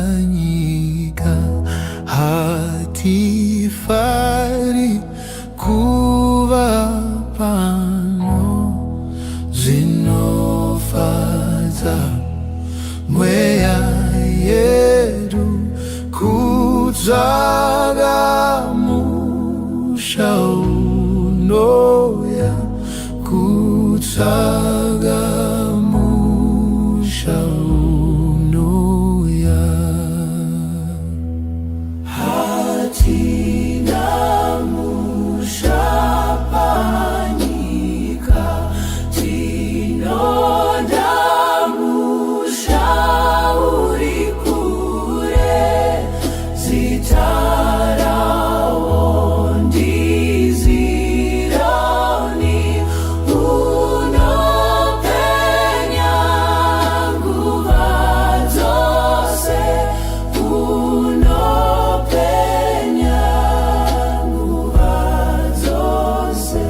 shapanyika hatifari kuva pano zinofaza mweya yedu kutsagamusha unoya kutsagamusha unoya hatinamusha panyika tinodamusha urikure zitarawondizironi unopenya nguva dzose unopenya nguva dzose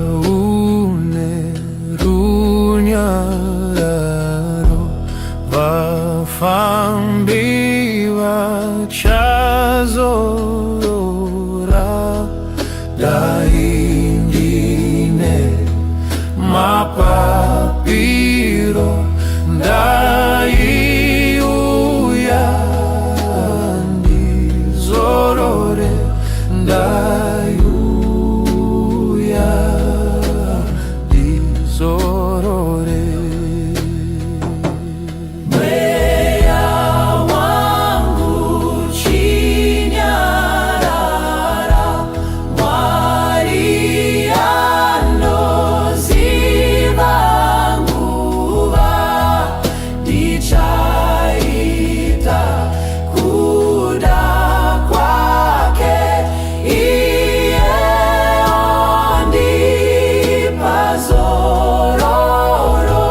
mushaune runyararo vafambi vachazorora daindine mapapiro ndaiuya ndizorore ndaiuya ndizorore mweya wangu chinyarara Mwari anoziva nguva ndichaita kuda kwake iye ondipa zororo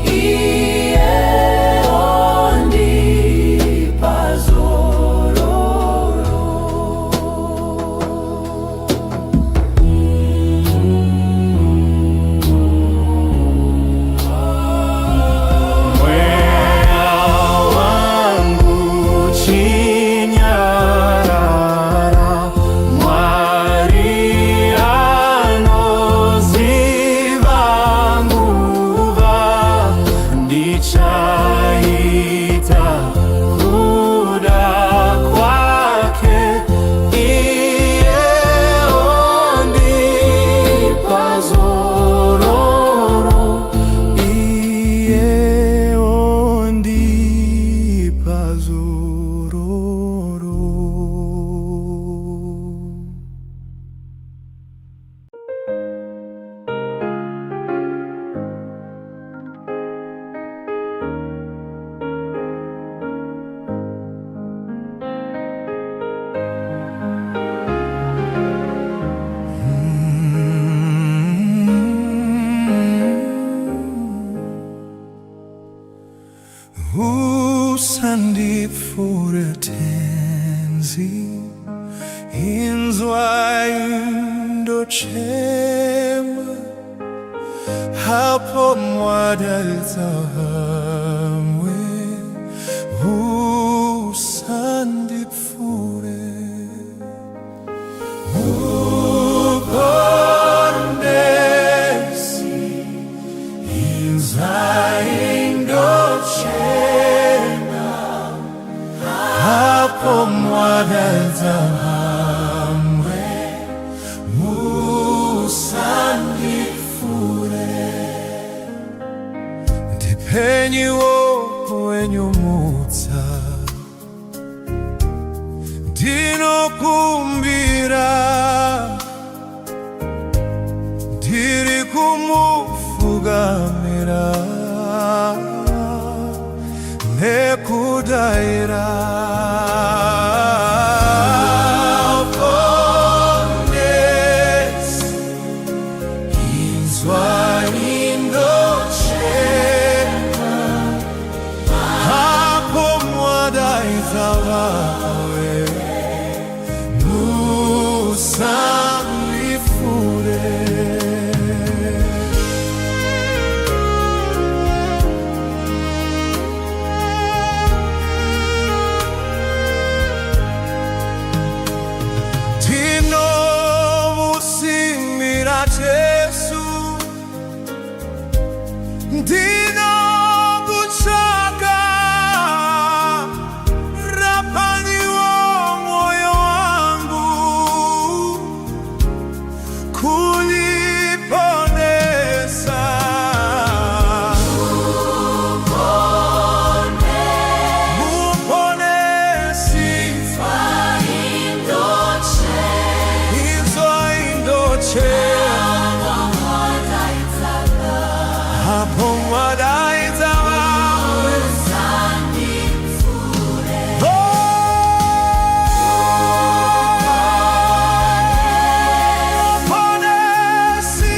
iye ondipa zororo mweya wangu chinyarara Mwari anoziva nguva ndichaita kuda kwake iye ondipa zororo iye ondipa zororo. Usandifure tenzi inzwa indochema hapo mwadalta hamwe usandifure upondesi inzwa indochema hapo mwadalta hamwe usandifure ndipenyi wopo wenyumutsa ndinokumbira ndiri kumufugamira nekudaira upondesi inzwa indochema hapo mwadaita vawe nusamifure ndinokutsvaka, Rabhani womwoyo wangu, kundiponesa. Muponesi, inzwa indoche, hapo wadaidza wawe. Muponesi,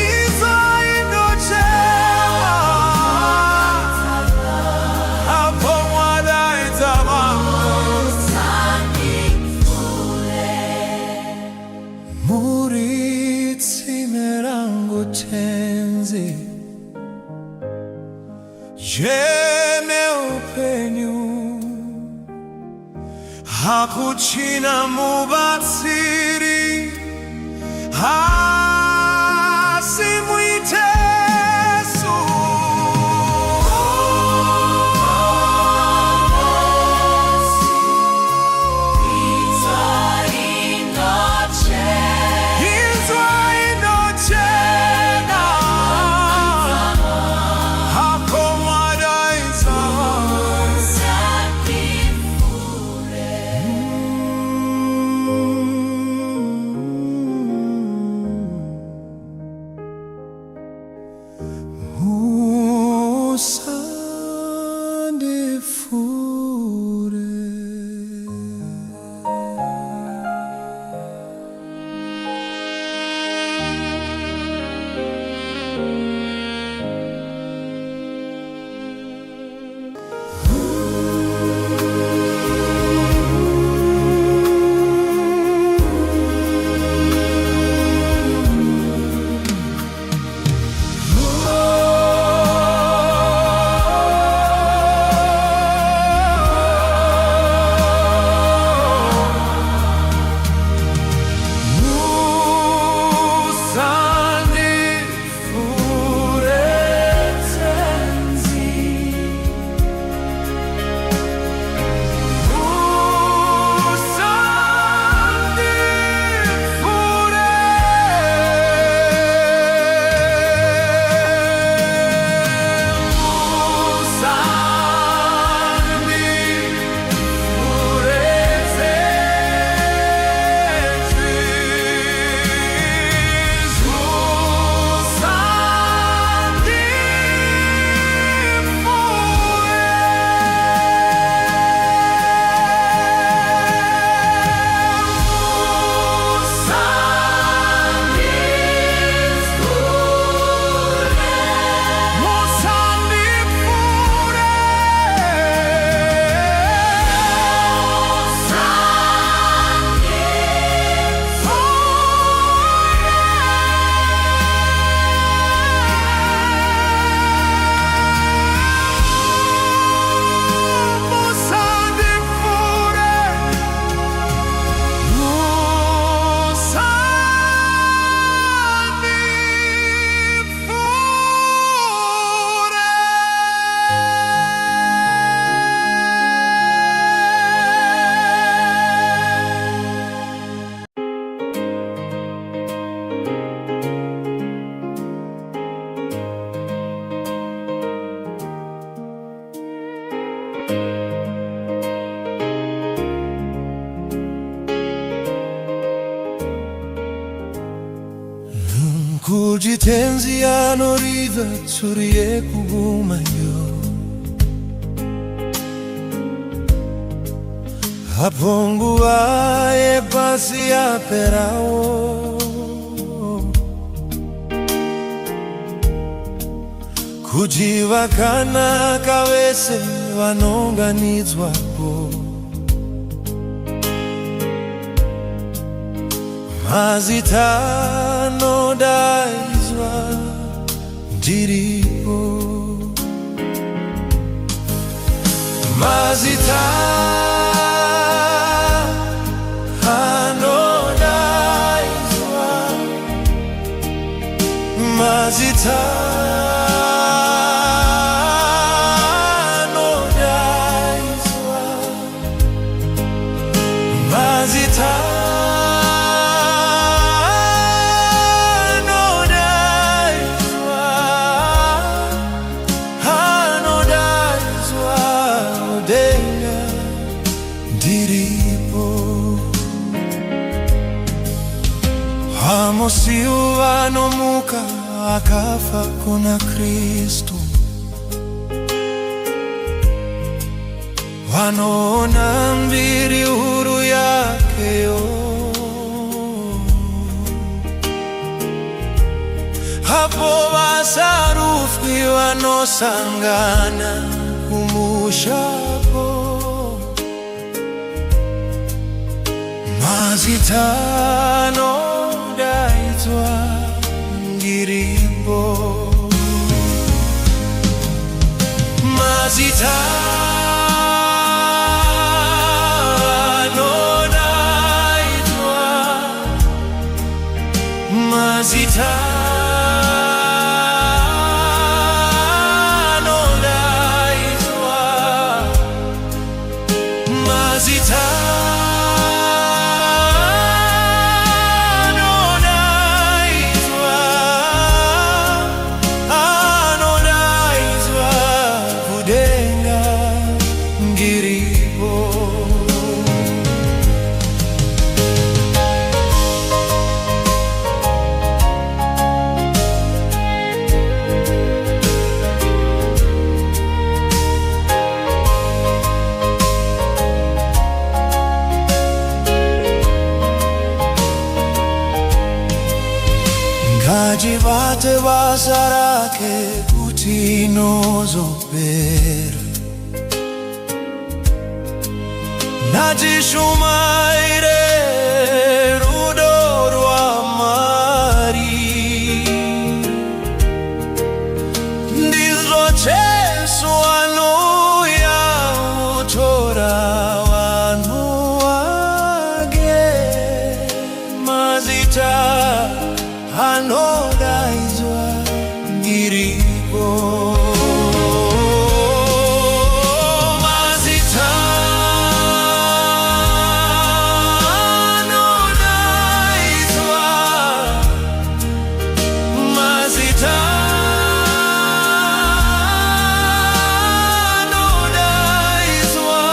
inzwa indoche, hapo wadaidza wawe. Muri tsime rangu tenzi, jeme upenyu, hakuchina mubatsiri, asimwite Yesu. Inzwa inochena, hapo wadaidza wawe. Usandifure. Kujitenzi anoriva tsurie kugumayo, aponguaye pasi aperao, kujivakana kavese vanonganidzwapo, mazita anodaidzwa ndiripo, mazita anodaidzwa mazitano daizwa, mazitano daizwa, hano daizwa udenga ndiripo. Hamosiu vanomuka akafa kuna Kristu, wanoona mbiri huru yakeyo. Hapo vasarufi vanosangana kumushapo, mazitano daizwa ngiripo, mazitano daizwa, mazitano daizwa, mazitano daizwa, hano daizwa kudenga ngiripo. Ngajivate basa rake kuti nozopera, najishumaire rudo rwa Mwari, ndizvo Jesu anouya kutora vanhu vake. Mazitano daizwa ngiripo, mazitano daizwa, mazitano daizwa,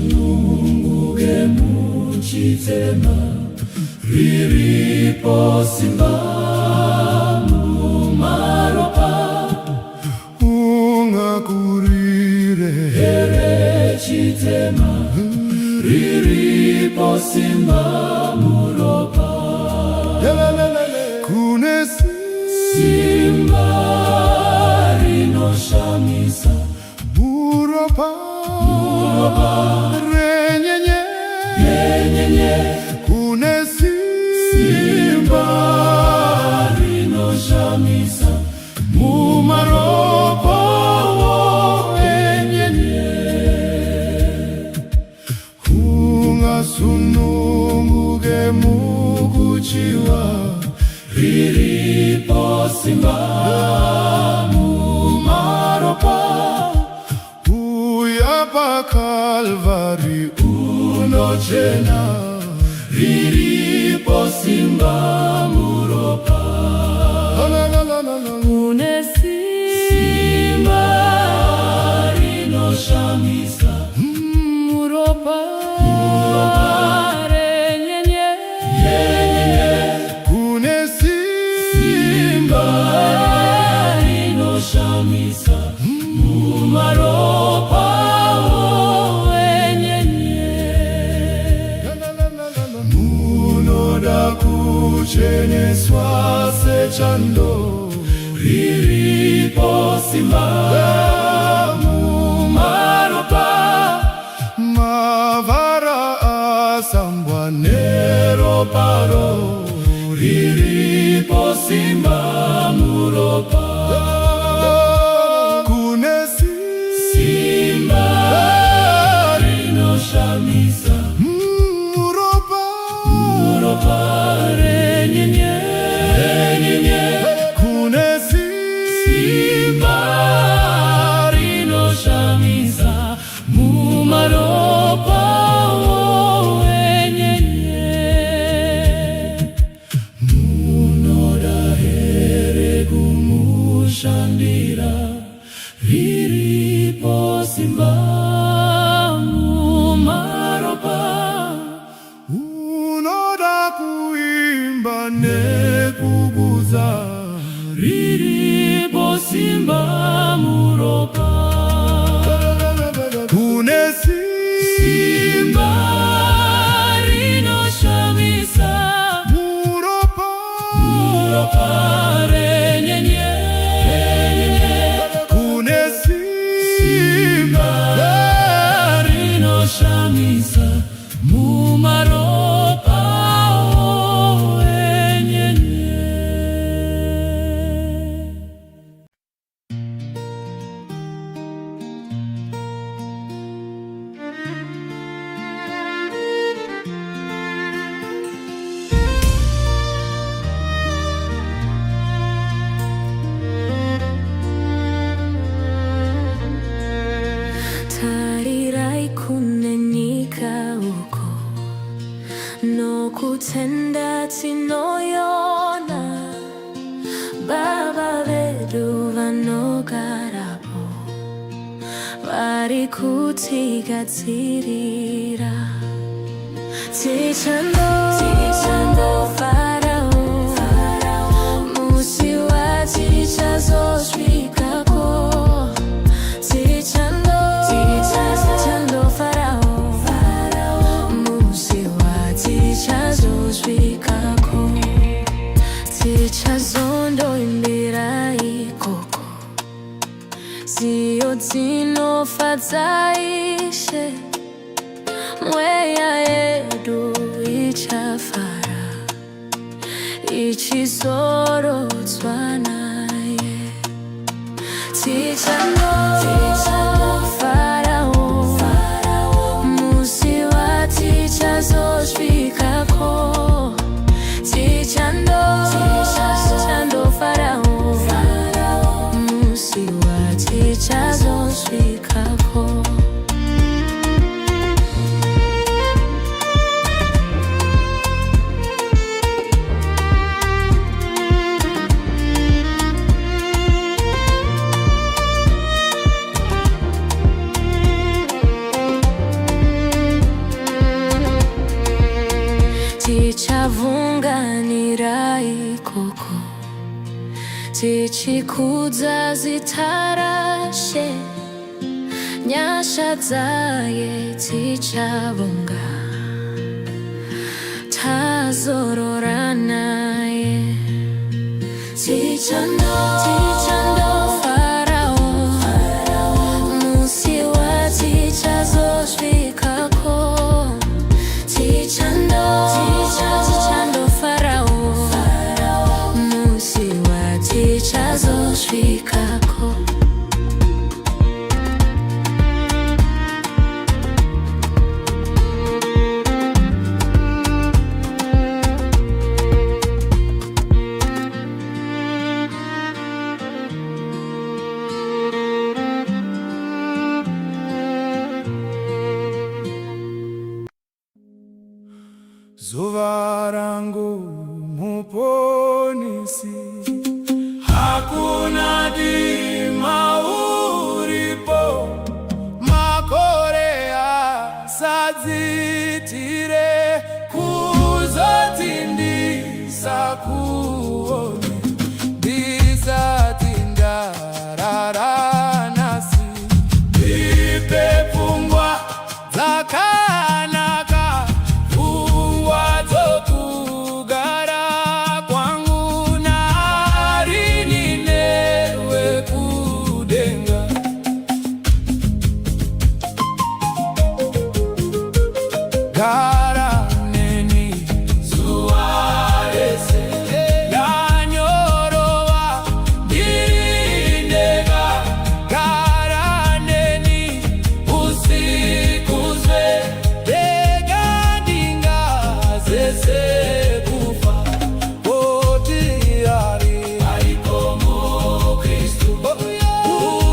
Ungasununguke muchitema riripo simba mumaropa ungakurire ere chitema riripo simba muropa kune simba rinoshamisa muropa renyenye kune simba rinoshamisa mumaropa renyenye ungasununguke mukuchiwa riripo simba mumaropa uyapa Kalvari unochena riripo simba muropa Kune simba rinoshamisa muropa renyenye kune simba rinoshamisa mumaropa munoda kucheneswa sechando riripo simba mumaropa mavara asambwa neroparo riripo simba muropa kune simba rinoshamisa muropa renyenye kune simba rinoshamisa mumaropa renyenye munoda here kumushandira riripo simba mumaropa unoda kuimba nekuguza riripo simba muropa kune simba rinoshamisa muropa renyenye kune simba rinoshamisa mumaropa renyenye. Tarirai kunenyika uko no kutenda tinoyona baba vedu vanogarapo vari kutigatsirira tichando farao musi watichazosvikako tichando farao musi watichazosvikako tichazondoimbira ikoko ziyo dzinofadzaishe mweya yedu ichafara ichizorodzwa naye tichando farao musi watichazosvikako ticha tichavunganira ikoko, tichikudza zita rashe, nyasha dzaye tichavonga, tazorora naye. Tichandofarawo, musi watichazosvikako. Tichandofarawo, musi watichazosvikako. Zuva rangu muponisi, hakuna dima uripo, makore asadzitire, kuzotindisa kuone, ndisati ndarara nasi, ndipe pfungwa dzakanaka, gara neni zuwa rese, yanyorova ndirindega, gara neni usikuzwe, rega ndingazese kufa, oti ariko mu Kristu,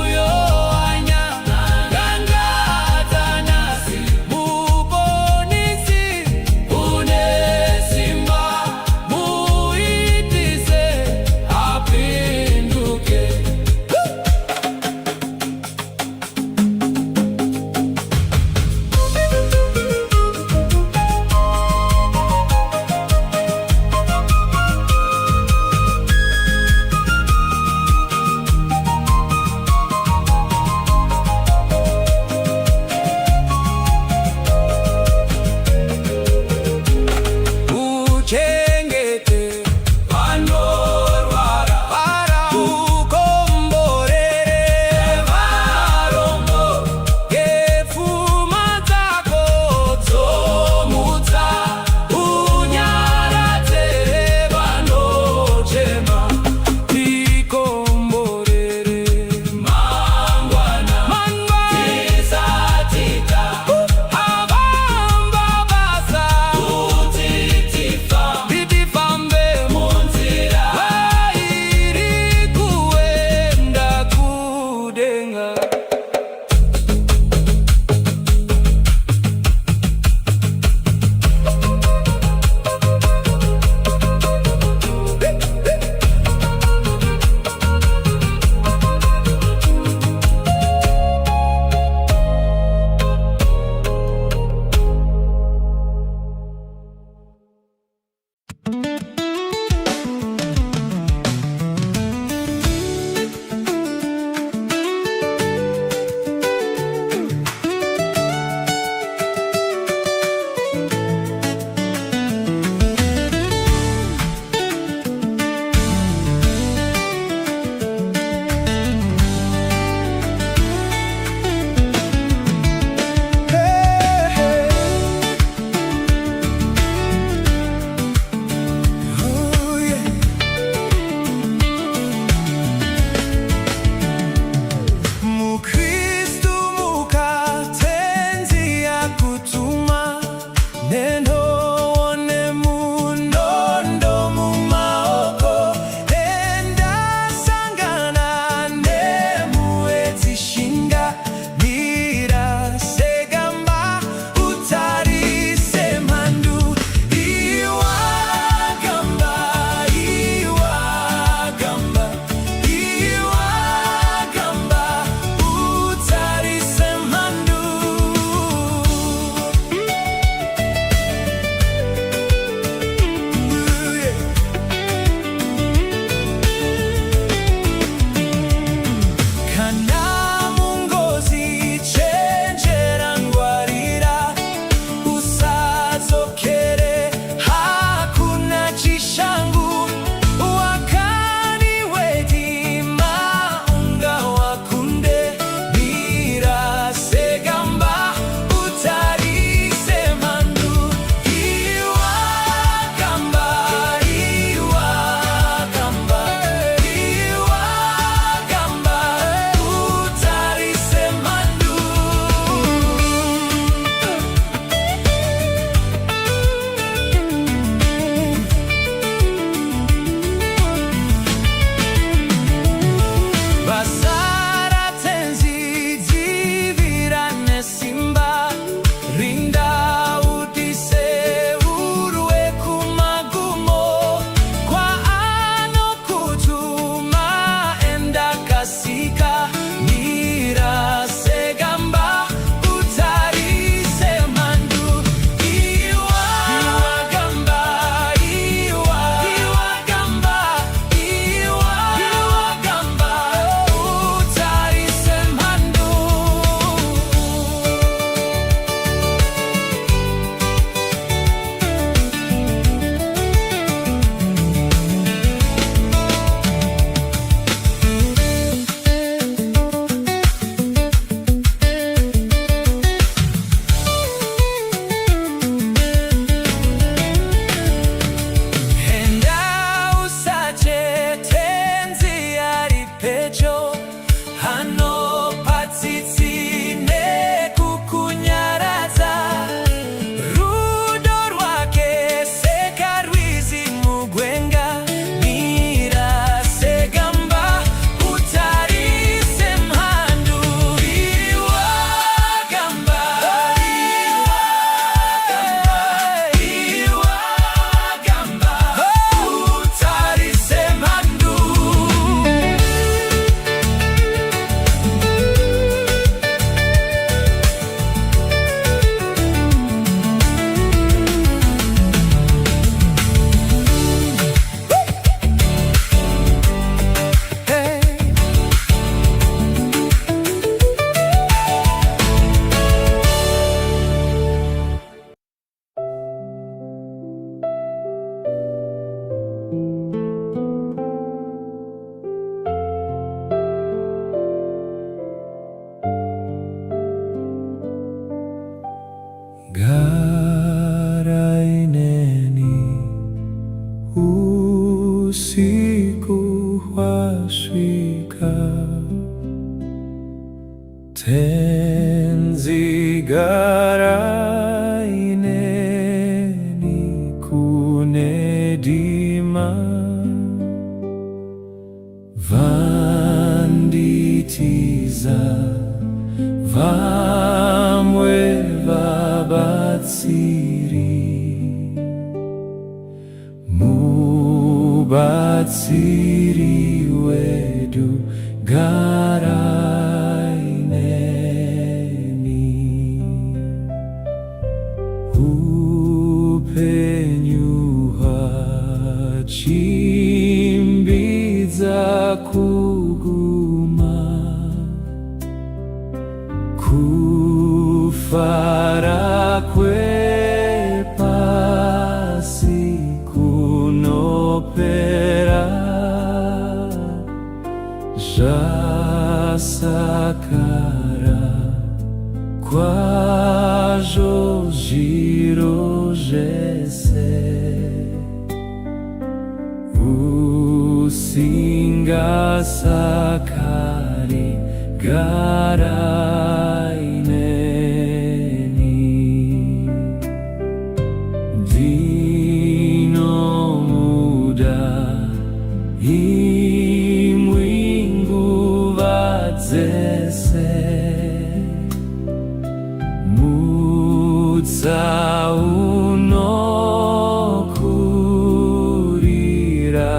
uyo anyangangadza nasi, garaineni kunedima vanditiza vamwe vabatsiri mubatsiri wedu garaineni upenyu hachimbidza kuguma kufara kwepasi kunopera zvasakara kwazvo zviro zvese usingasakari garaineni ndinomuda imwi nguva dzese mutsaunokurira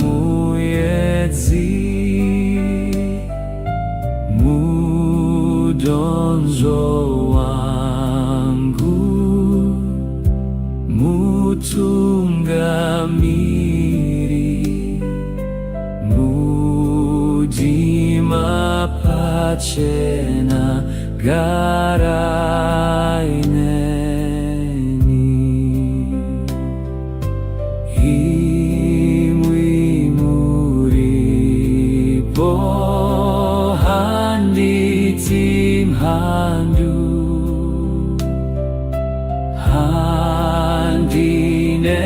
muedzi mudonzvo wangu mutungamiri mudima pachena garaineni imwi muripo handiti mhandu handine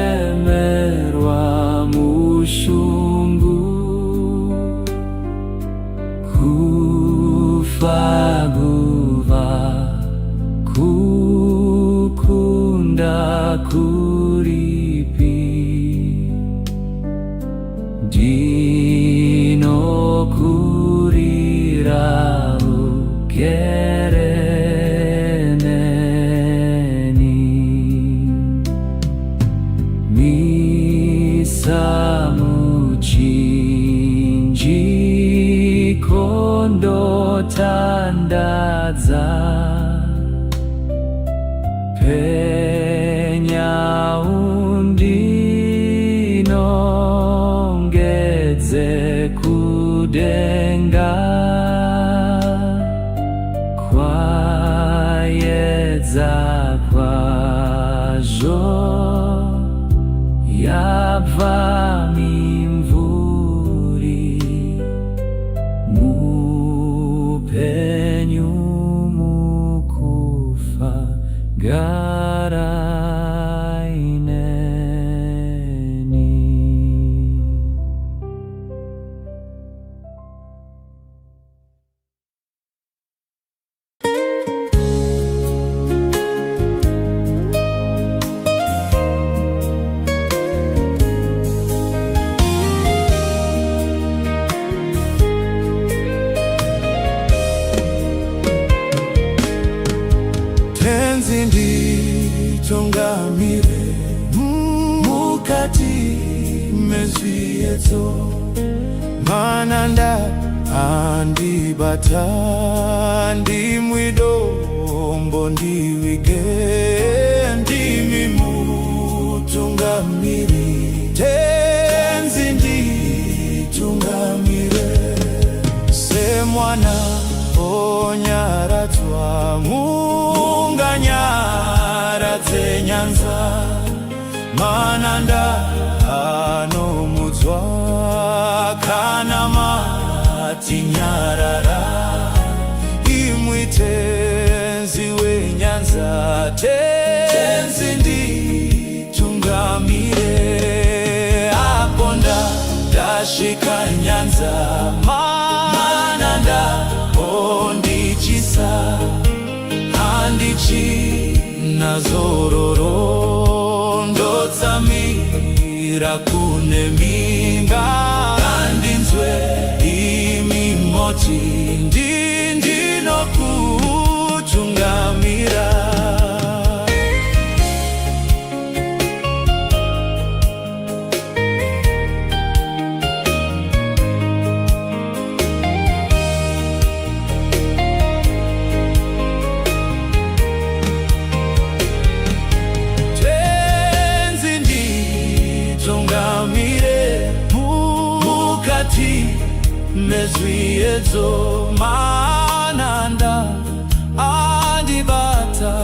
kuremerwa mushungu kufaguva kukunda kuripi ndinokurira ukereneni misamuchinji kondotandadza penyaundinongedze kudenga kwayedza kwazvo yabva mimvuri mupenyu mukufa garaineni tenzi nditungamire mukati mezvietso mananda andibata ndimwidombo ndiwige ndimi mutungamiri tenzi nditungamire semwana onyaratwa munganyaradze nyanza mananda anomudzwa kana mati nyarara imwi tenzi wenyanza tenzi nditungamire aponda ndasvika nyanza mananda nazororo ndotsamira kune minga andinzwe imimoti ndinokutungamira. Mezwi edzo mananda andibata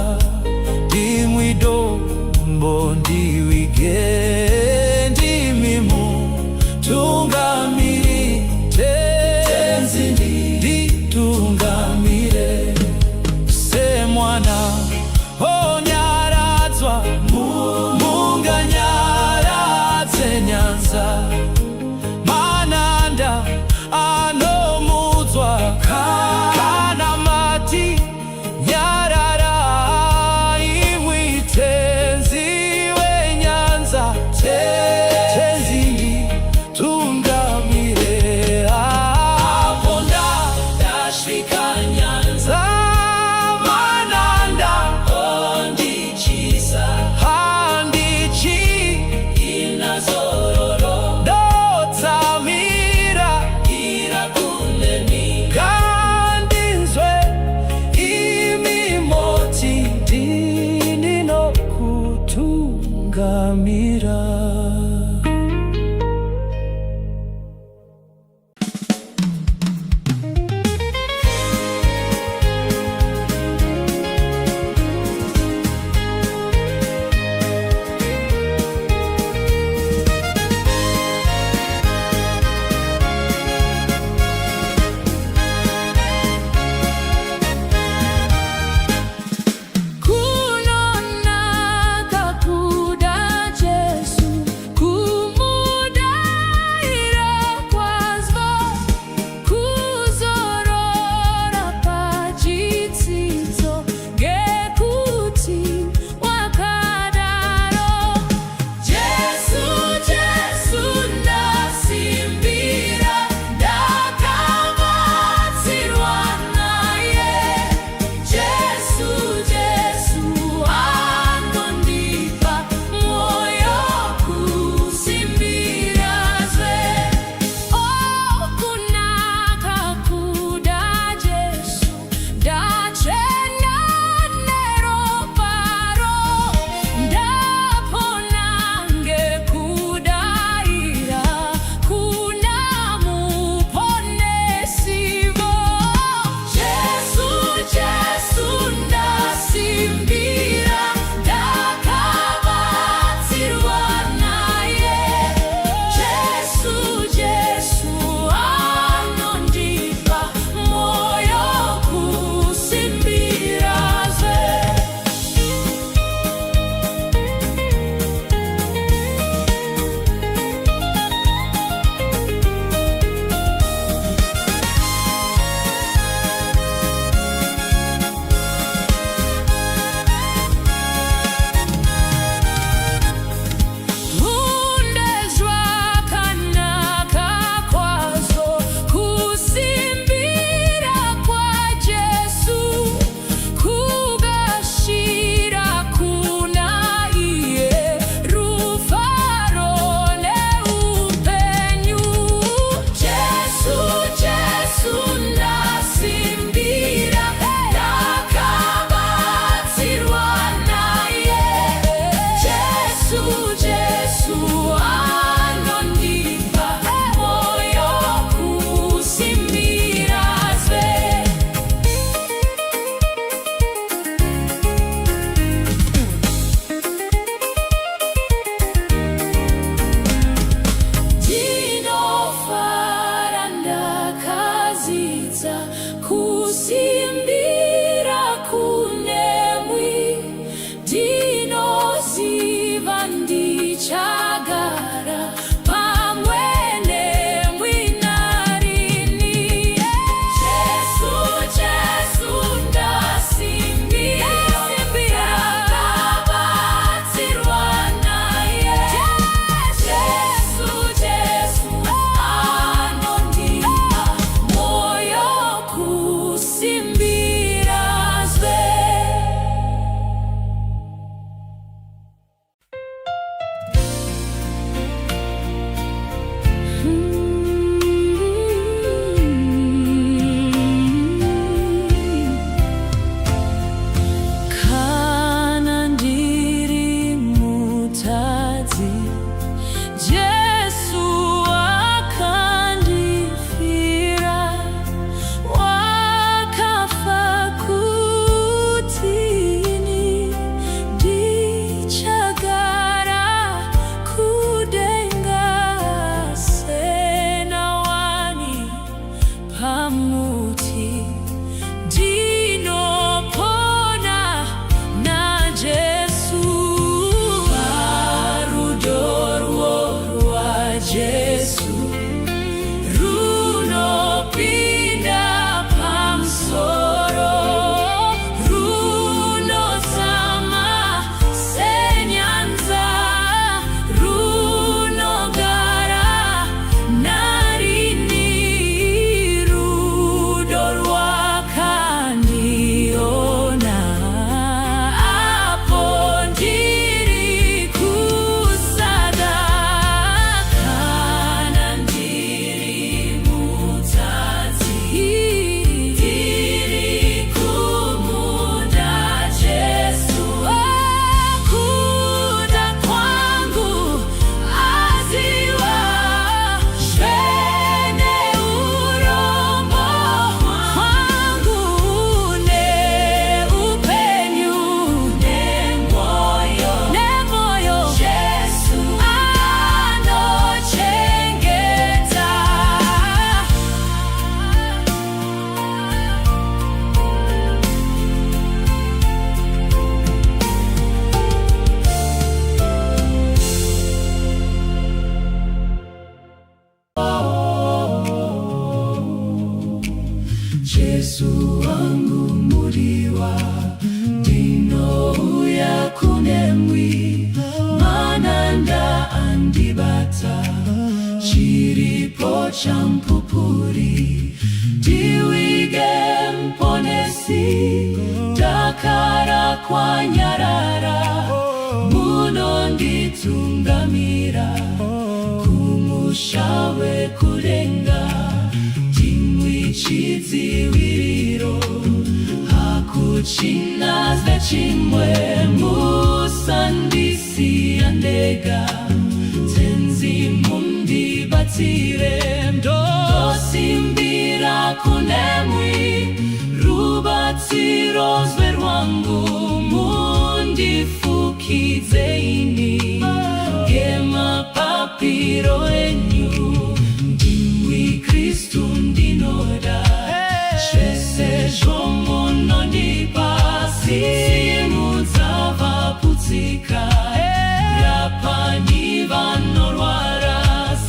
dimwidombo ndiwige ndimimu tungamiri tenzi nditungamire se mwana onyaradzwa munganyaradze nyanza mananda anomudzwa kana mati nyarara imwitenzi wenyanza tenzi nditungamire apo ndasvika nyanza mananda ondi champupuri diwige mponesi dakara kwa nyarara muno nditungamira kumushawe kurenga timwi chidziwiriro hakuchinaza chimwe musandisi andega tenzi mundibatsire ndosimbira kunemwi rubatsiro zwe rwangu mundifukidzeini gemapapiro enyu ndimwi Kristu ndinoda zvese zvomunondipa simudzavaputsika rapani vanorwara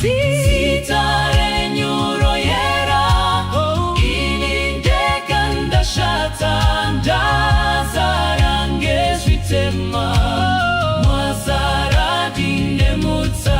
zita renyu royera ini ndega ndashata ndazara ngezvitema mwazara dinemutsa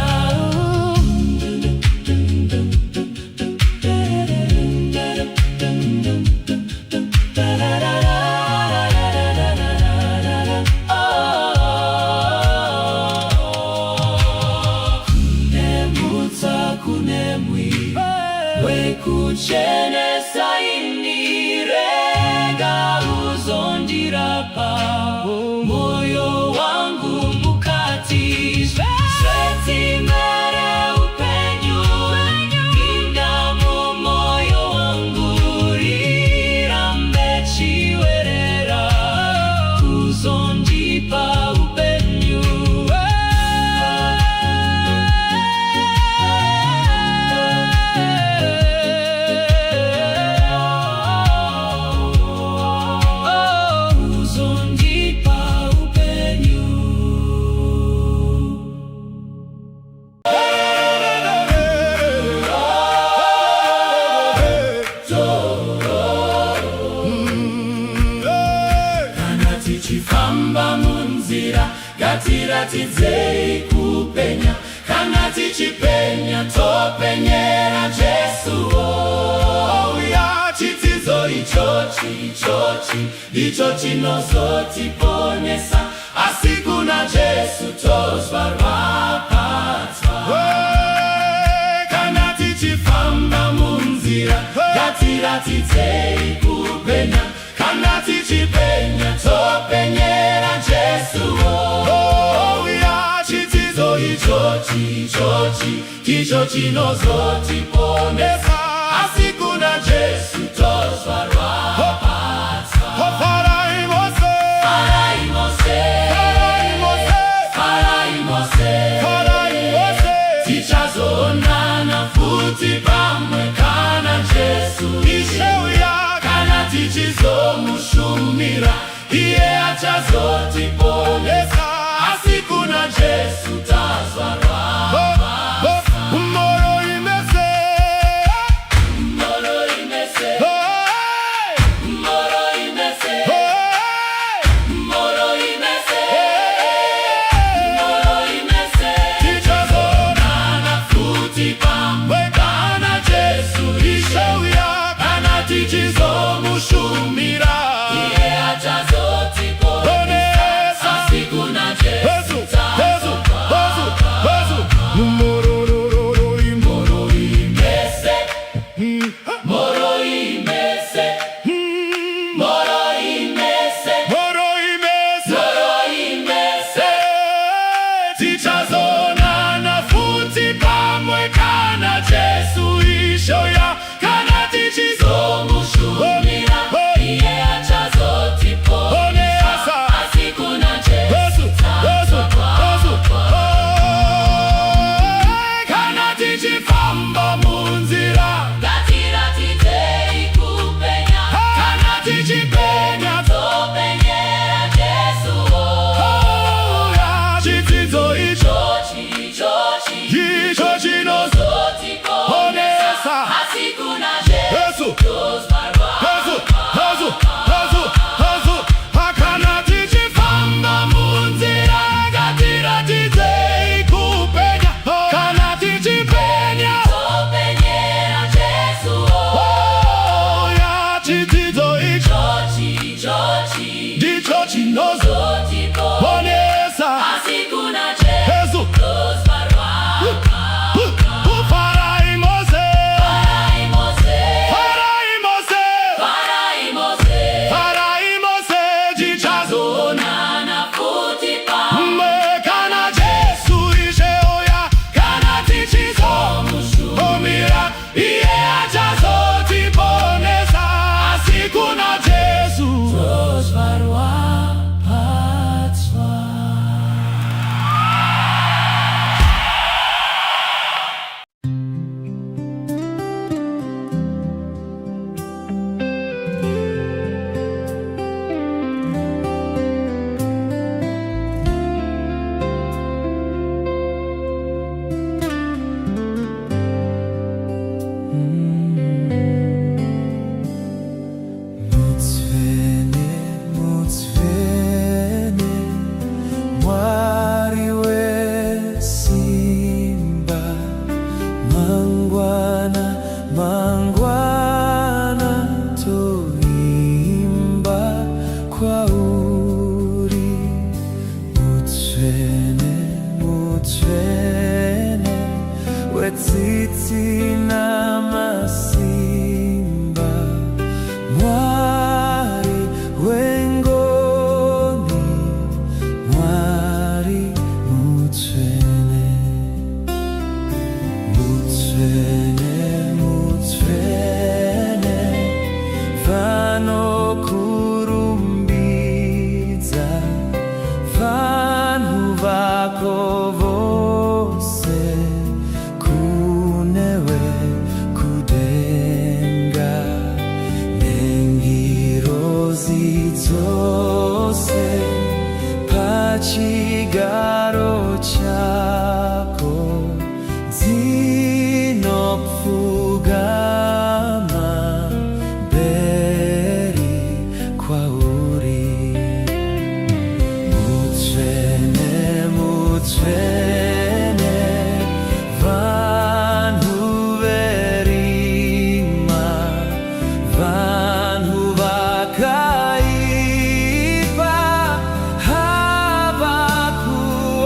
wekuchenesa inirega uzondirapa moyo wangu mukati svetimere upenyu indamu moyo wangu rirambe chiwerera uzondipa upenyu tichifamba munzira ngatiratidzei kupenya kana tichipenya topenyera Jesuwo uya chidzidzo ichochi icho chinozotiponesa asi kuna Jesu tozvarwapatswa kana tichifamba munzira ngatiratidzei kupenya kana tichipenya topenyera Jesuwo uya chidzidzo ichochi icho chinozotiponesa asi kuna Jesu tozvarwapatswa farai mose tichazoonana futi pamwe kana Jesu isheuya kana tichizomushumira iye achazotiponesa asi kuna Jesu tazvarwapatswa moro imese tichazoonana futi pamwe kana Jesu isheuya kana tichizomushumira iye acha inozo boneza Yesu Farai Mose jichazo Mekana Jesu isheoya kana tichizo Omira iye achazo tiboneza Asikuna Jesu Mangwana tuimba kwa uri Mutsvene wetsitsi na masimba Mwari wengoni Mwari Mutsvene vanokurumbidza vanhu vako vose kunewe kudenga nengirozi dzose pachigaro chako dzinopfugama mberi kwauri Mutsvene vanhu verima vanhu vakaipa havakuoni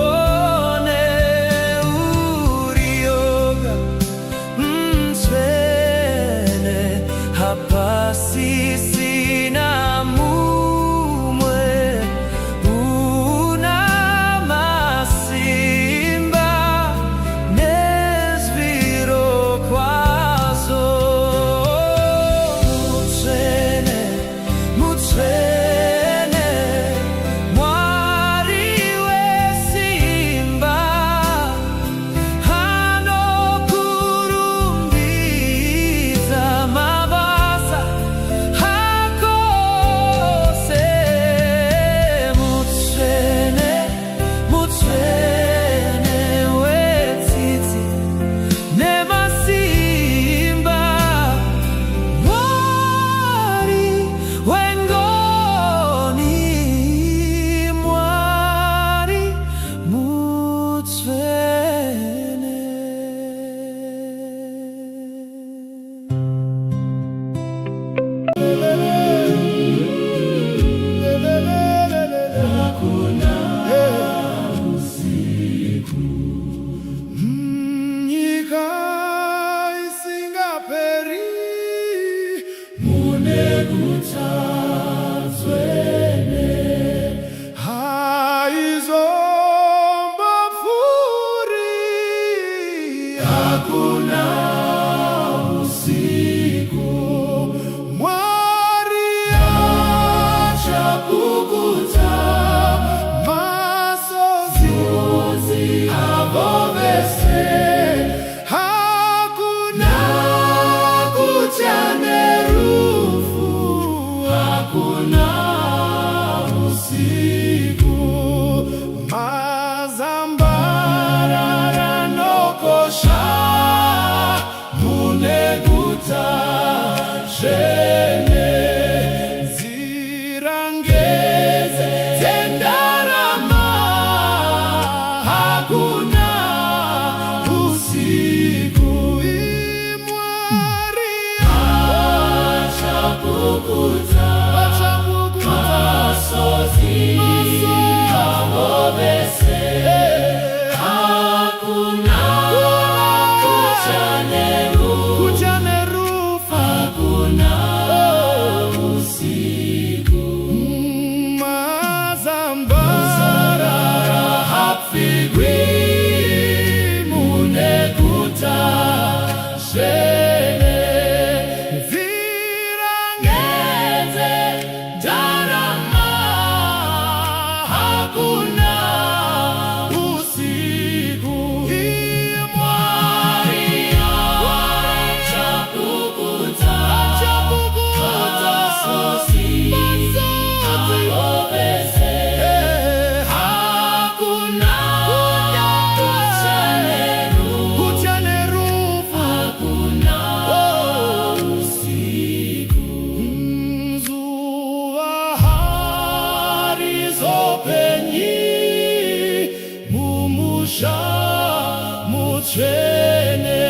chene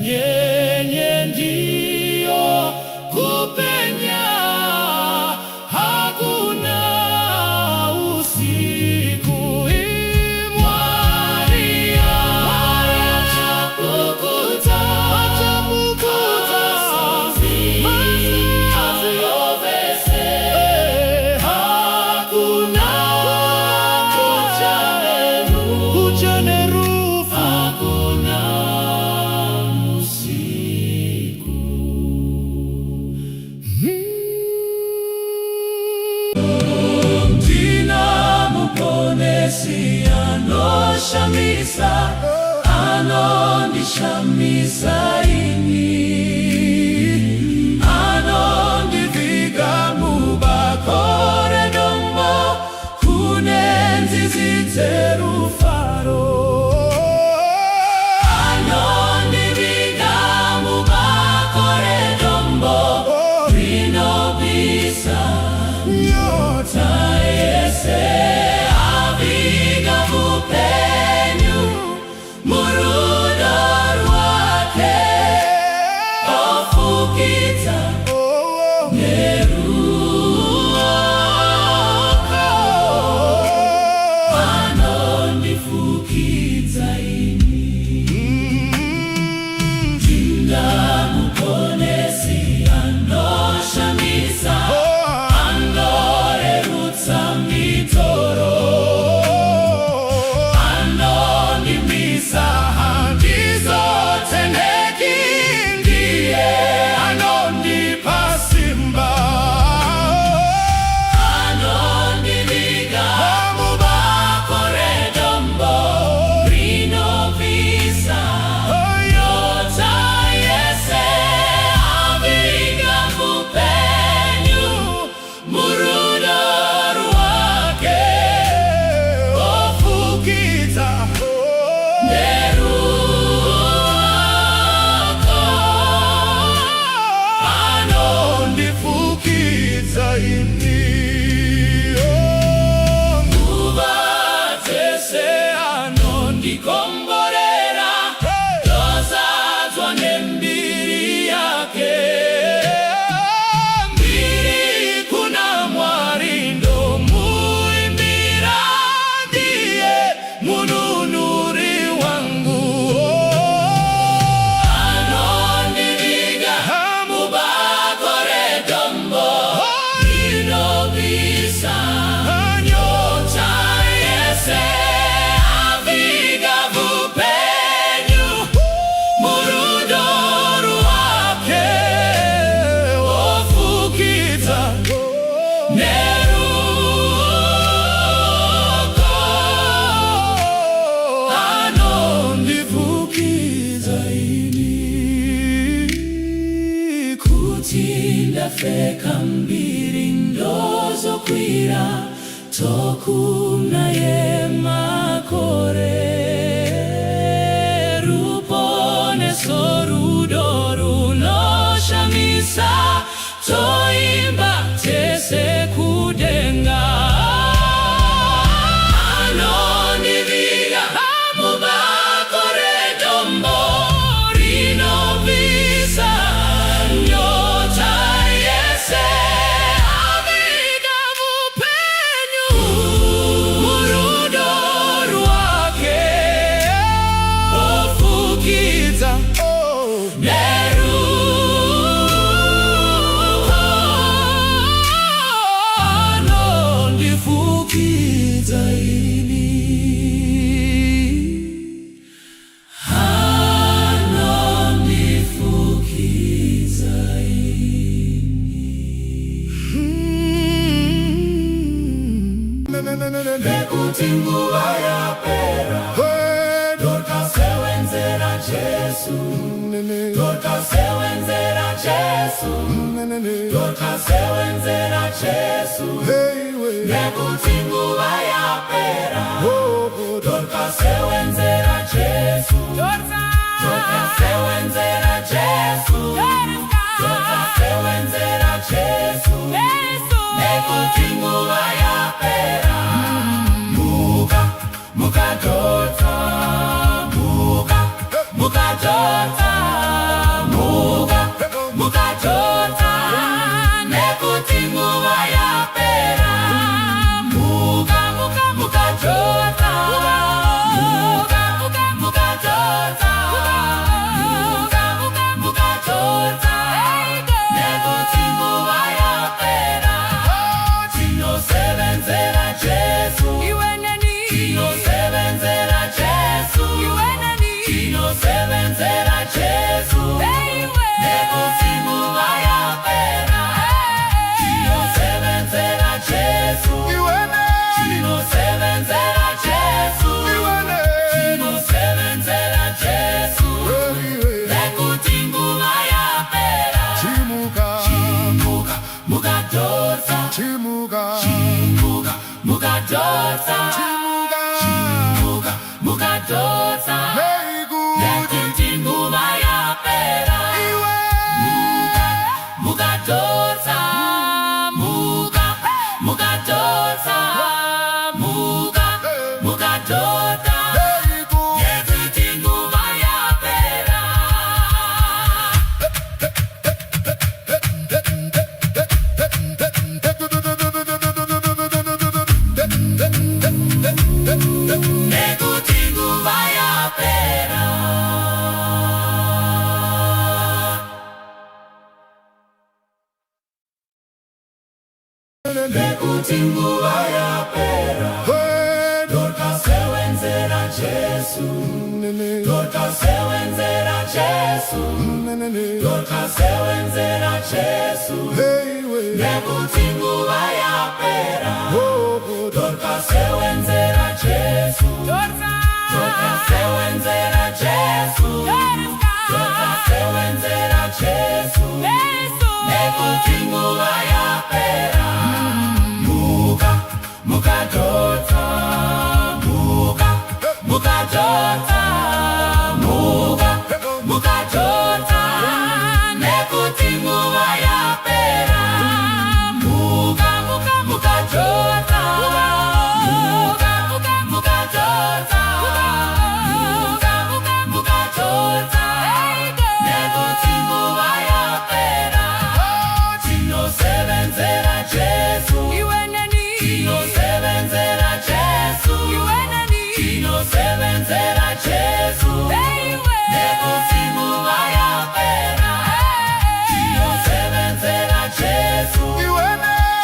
nyenye ndio kupenya, hakuna usiku. Maria atakukuta ayovese, hakuna kuchanerufu, hakuna usiku. Mtina muponesi anoshamisa, anondishamisa ini, anondiviga mubakore dombo, kunenzi ziterufaro. Anondiviga mubakore dombo, rinobisa nyota yese, aviga mupenyu murudo rwake, ofukita neruoko, anondifukiza ini. Jinda muponesi anoshamisa, andorerutsa mitoro, anonimisa handizotendeki, ndiye anondipa simba, anondiviga mubakore dombo, rinovisa nyota yese, aviga mupenyu murudo rwake, ofukita neruoko, anondifukiza ini. Mubatese anondikomborera, dozadzwa nembiri yake. Mbiri kuna Mwari ndomuimbira, ndiye mununuri wangu. Anondiviga mubakore dombo, rinovisa nyota yese, aviga mupenyu murudo rwake, ofukita neruoko, anondifukiza ini. Kutinda feka mbiri ndozokwira, tokuna ye makore, rupone sorudo runoshamisa, toimba tese kudenga. Anondiviga mubakore dombo, rinovisa nyota yese, aviga mupenyu murudo rwake, ofukita neruoko, anondifukiza ini, anondifukiza Bekuti nguva yapera, Dorka sewenzera Jesu, Dorka sewenzera Jesu, Dorka sewenzera Jesu. Bekuti nguva yapera, Dorka sewenzera Jesu, Dorka sewenzera Jesu, Dorka sewenzera Jesu. Bekuti nguva yapera, muka muka dota, muka mukadotsa chimuka mukadotsa nekuti nguva yapera mukadotsa muka mukadotsa muka mukadotsa nekuti nguva yapera nekuti nguva yapera nekuti nguva yapera Dorcasewenzera Jesu Dorcasewenzera Jesu Dorcasewenzera Jesu nekuti nguva yapera Dorcasewenzera Jesu Dorcasewenzera Jesu Dorcasewenzera Jesu nekuti nguva yapera muka mukadotsa muka mukadotsa muka mukadotsa nekuti nguva yapera muka mukadotsa muka mukadotsa muka mukadotsa nekuti nguva yapera tinosevenzera Jesu tinosevenzera Jesu tinosevenzera Jesu nekuti nguva yapera tinosevenzera Jesu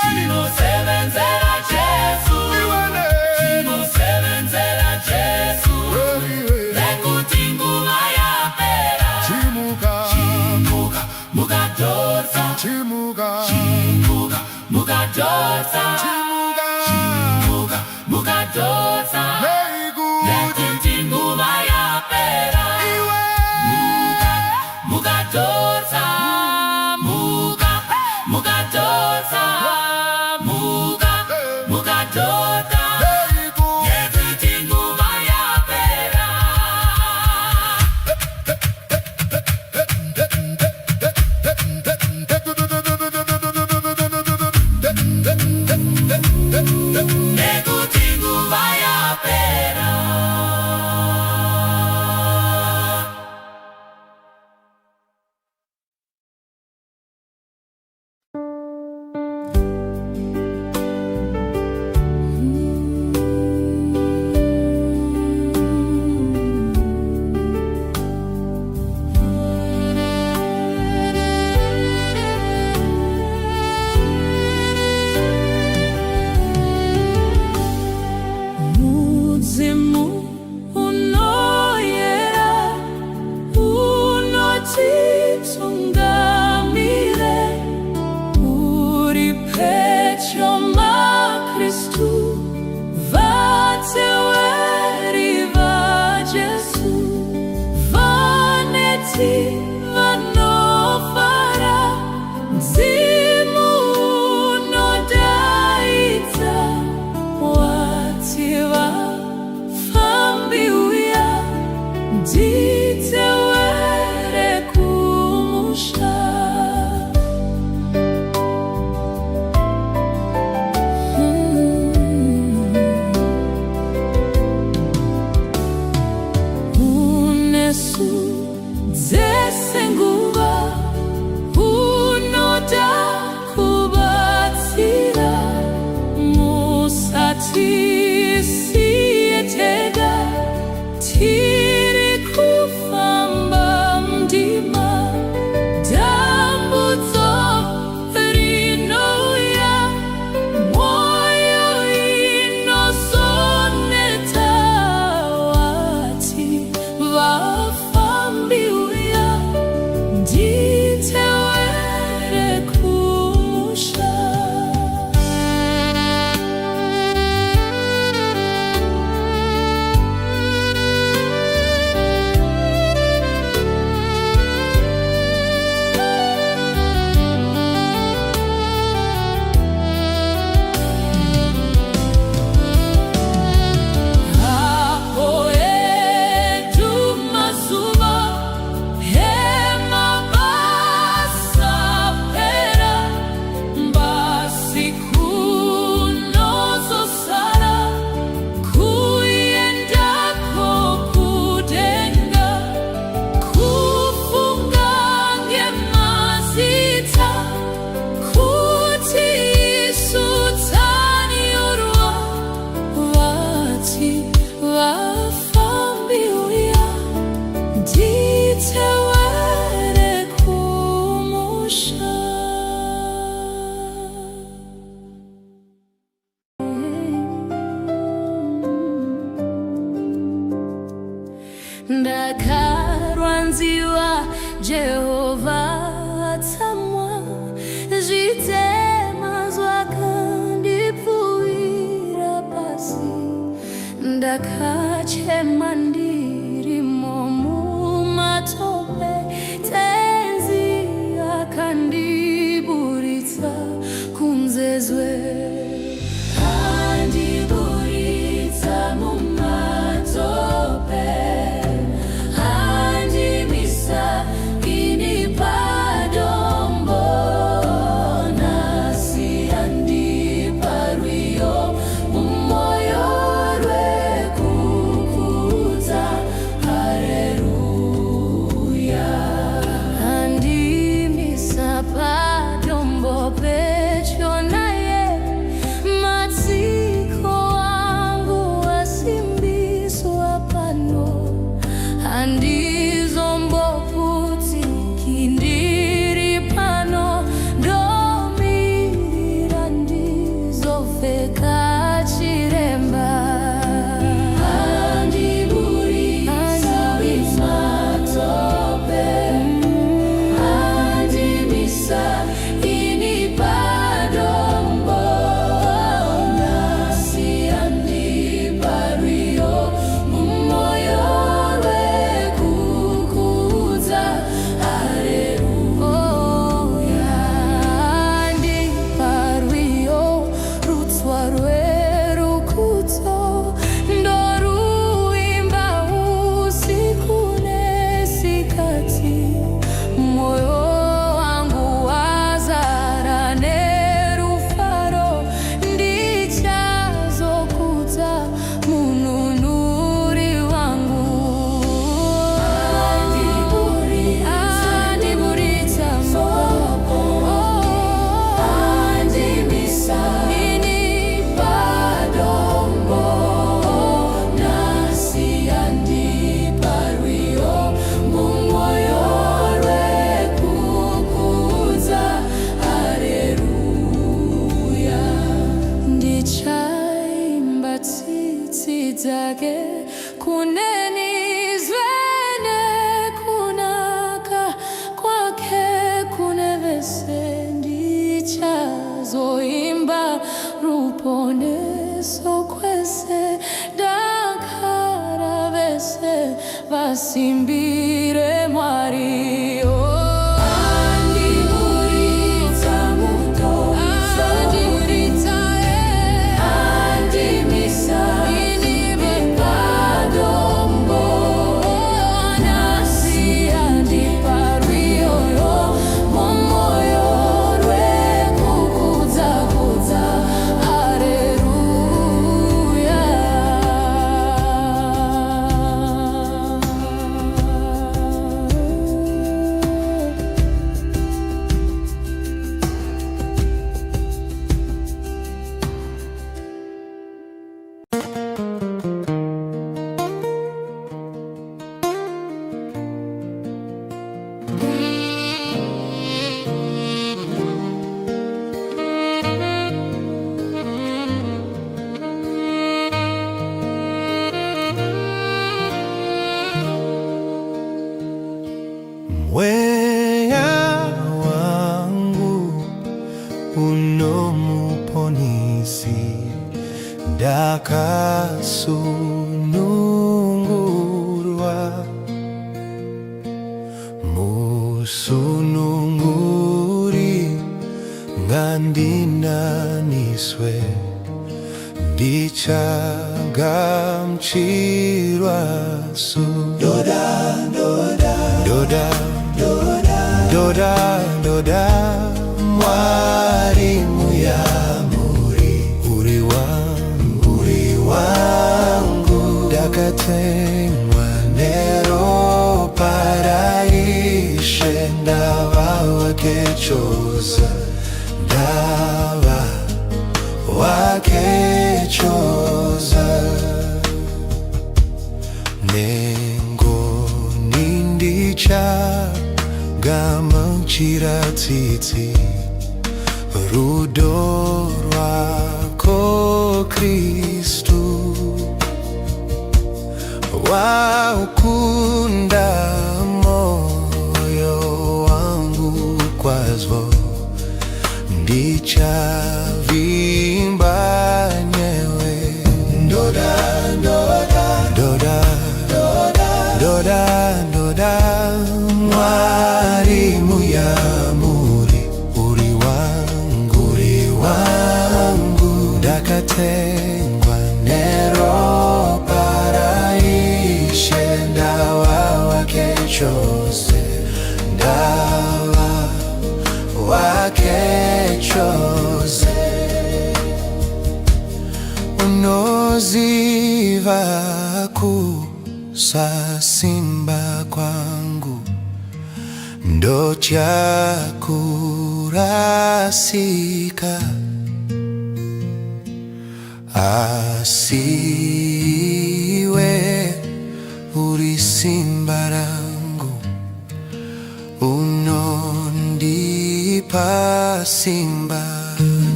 tinosevenzera Jesu tinosevenzera Jesu nekuti nguva yapera chimuka mukadotsa chimuka mukadotsa chimuka mukadotsa nekuti nguva yapera mukadotsa muka mukadotsa muka mukadotsa nekuti nguva yapera nekuti nguva yapera ndakarwanziwa Jehova atamwa zvitema zvakandipfuwira pasi ndakachema ndirimo mumatope tenzi akandiburitsa kunzezwe andiburitsa mumatope andimisa ini padombo nasi andiparwiyo mumoyo rwekukudza haleluya andimisa padombo pedyo naye matsiko angu asimbiswa pano handizomboputsiki ndiri pano ndomirira ndizopfeka chiremba andiburitsa mumatope andimisa ini padombo nasi andiparwiyo mumoyo rwekukudza haleluya andiparwiyo rutswa rwerukudzo ndoruimba usiku nesikati moyo wangu wazara nerufaro ndichazokudza mununuri wangu andiburitsa andimisa ini padombo nasi andiparwiyo mumoyo rwekukudza haleluya ndichaimba tsitsi dzake kunenizwe nekunaka kwake kune vese ndichazoimba ruponeso kwese dakara vese vasimbire Mwariyo andiburitsa andiburitsa andimisa ini padombo nasi andiparwiyo mumoyo rwekukudza haleluya Mweya wangu unomuponisi ndakasunungurwa musununguri ngandinaniswe ndichagamchirwa su doda mwarimu ya uri wangu ndakatemwa nero paraishe ndava wakechoza nengoni ndichagamchira tsitsi rudo rwako Kristu waukunda moyo wangu kwazvo ndichavimba nyewe. Ndoda, ndoda, ndoda, ndoda, ndoda, Mwarimu yamuri, uri wangu, ndakatengwa nero paraishe, ndawa wake chose, ndawa wake chose. Unoziva kusasimba kwangu, ndo chakurasika. Asiwe uri simba rangu, unondipa simba.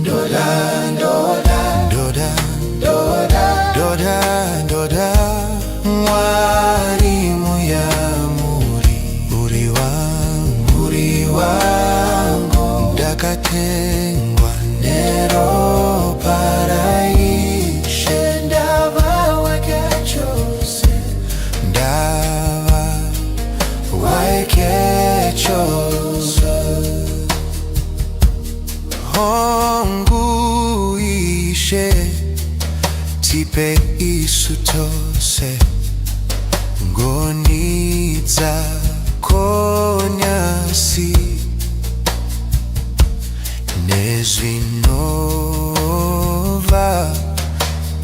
Ndoda, ndoda, ndoda, ndoda, ndoda, ndoda, Mwarimu yamuri, uri wangu, ndakatengwa nero paraishe, ndawa wake chose, ndawa wake chose. Hongu ishe tipe isutose, ngonidza konyasi nezvinova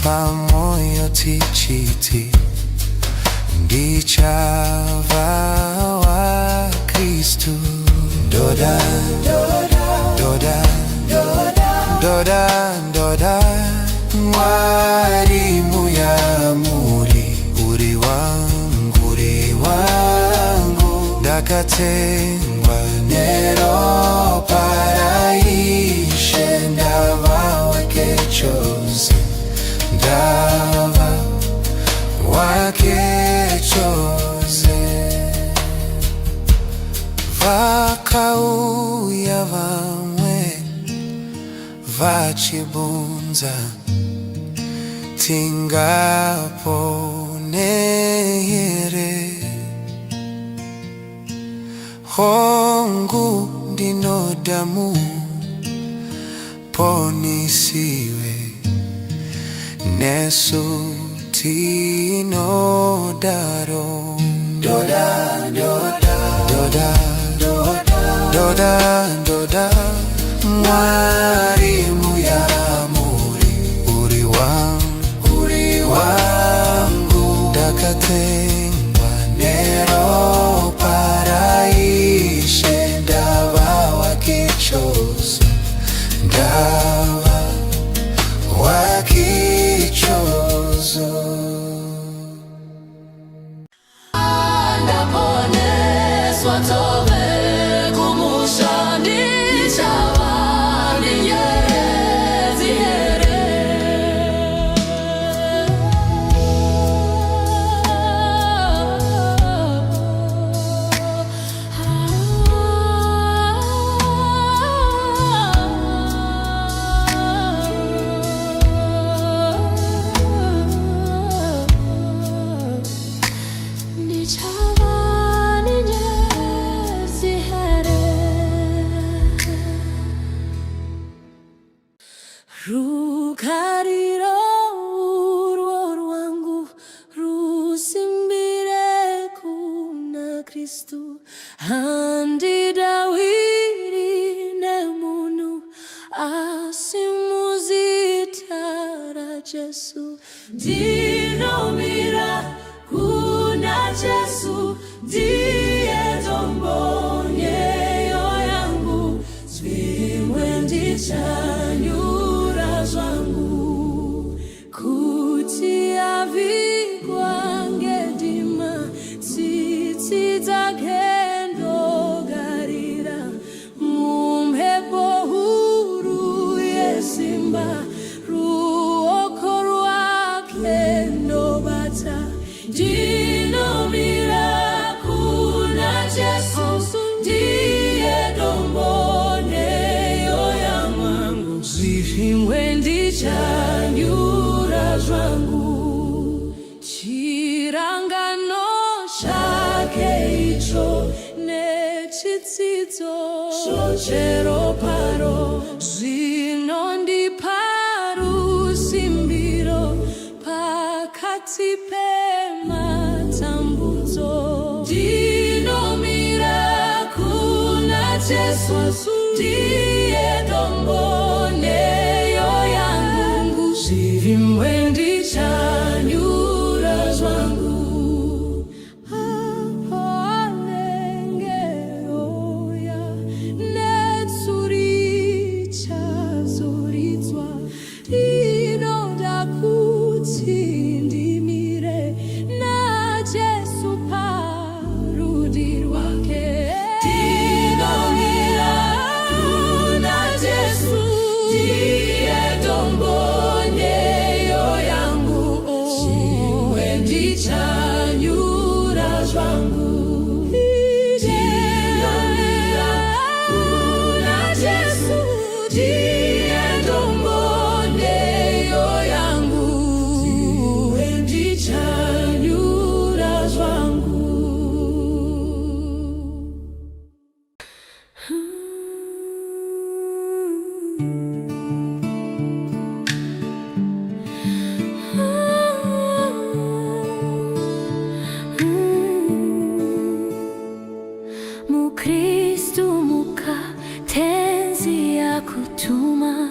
pamoyo tichiti, ndichava wa Kristu. Ndoda, ndoda, ndoda, ndoda, ndoda, Mwarimu yamuri, uri wangu, ndakatengwa nero paraishe, ndawa wake chose, ndawa wake chose. Vakauya vamwe vachibunza, tingapone here? Hongu ndinodamu, ponisiwe, nesu tinodaro. Ndoda, ndoda, ndoda, ndoda, ndoda, Mwarimu yamuri, uri wangu, ndakatengwa nero paraishe, ndawa wake chose, ndawa wake chose. Ndaponeswa tobe kumusha, ndichava ninyerezi here. Rukariro urwo rwangu, rusimbire kuna Kristu, handi Dawidi nemuntu asimuzitara Jesu, ndinomira kuna Jesu, ndiye tombonyeyo yangu, zvimwe ndichanyura zvangu, kuti avikwa ngedima, tsitsi dzake ndogarira, mumhepo huru yesimba, ruoko rwake ndobata. chidzidzo chero paro zvinondipa rusimbiro pakati pematambudzo. Ndinomira kuna Jesu, ndiye dombo neyo yangu, zvivimwe ndichanyura zvangu. Apo anenge ouya netsuri chazoridzwa, ndinoda kuti ndimire naJesu parudi rwake. Ndinomira kuna Jesu, ndiye dombo neyo yangu, zvimwe ndichanyura zvangu. Ndinomira kuna Jesu, ndiye dombo neyo yangu, zvimwe ndichanyura zvangu. Mukristu muka tenzi ya kutuma,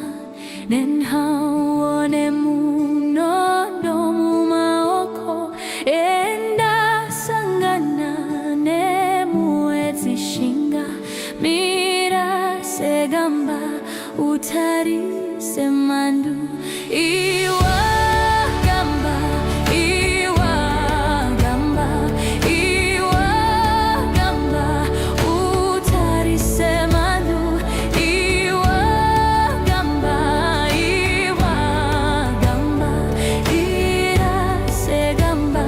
nenhauone munondo mumaoko, enda sangana nemuedzi shinga, mira segamba utarise mandu. Iwa gamba, iwa gamba, iwa gamba utarise mandu. Iwa gamba, iwa gamba, irase gamba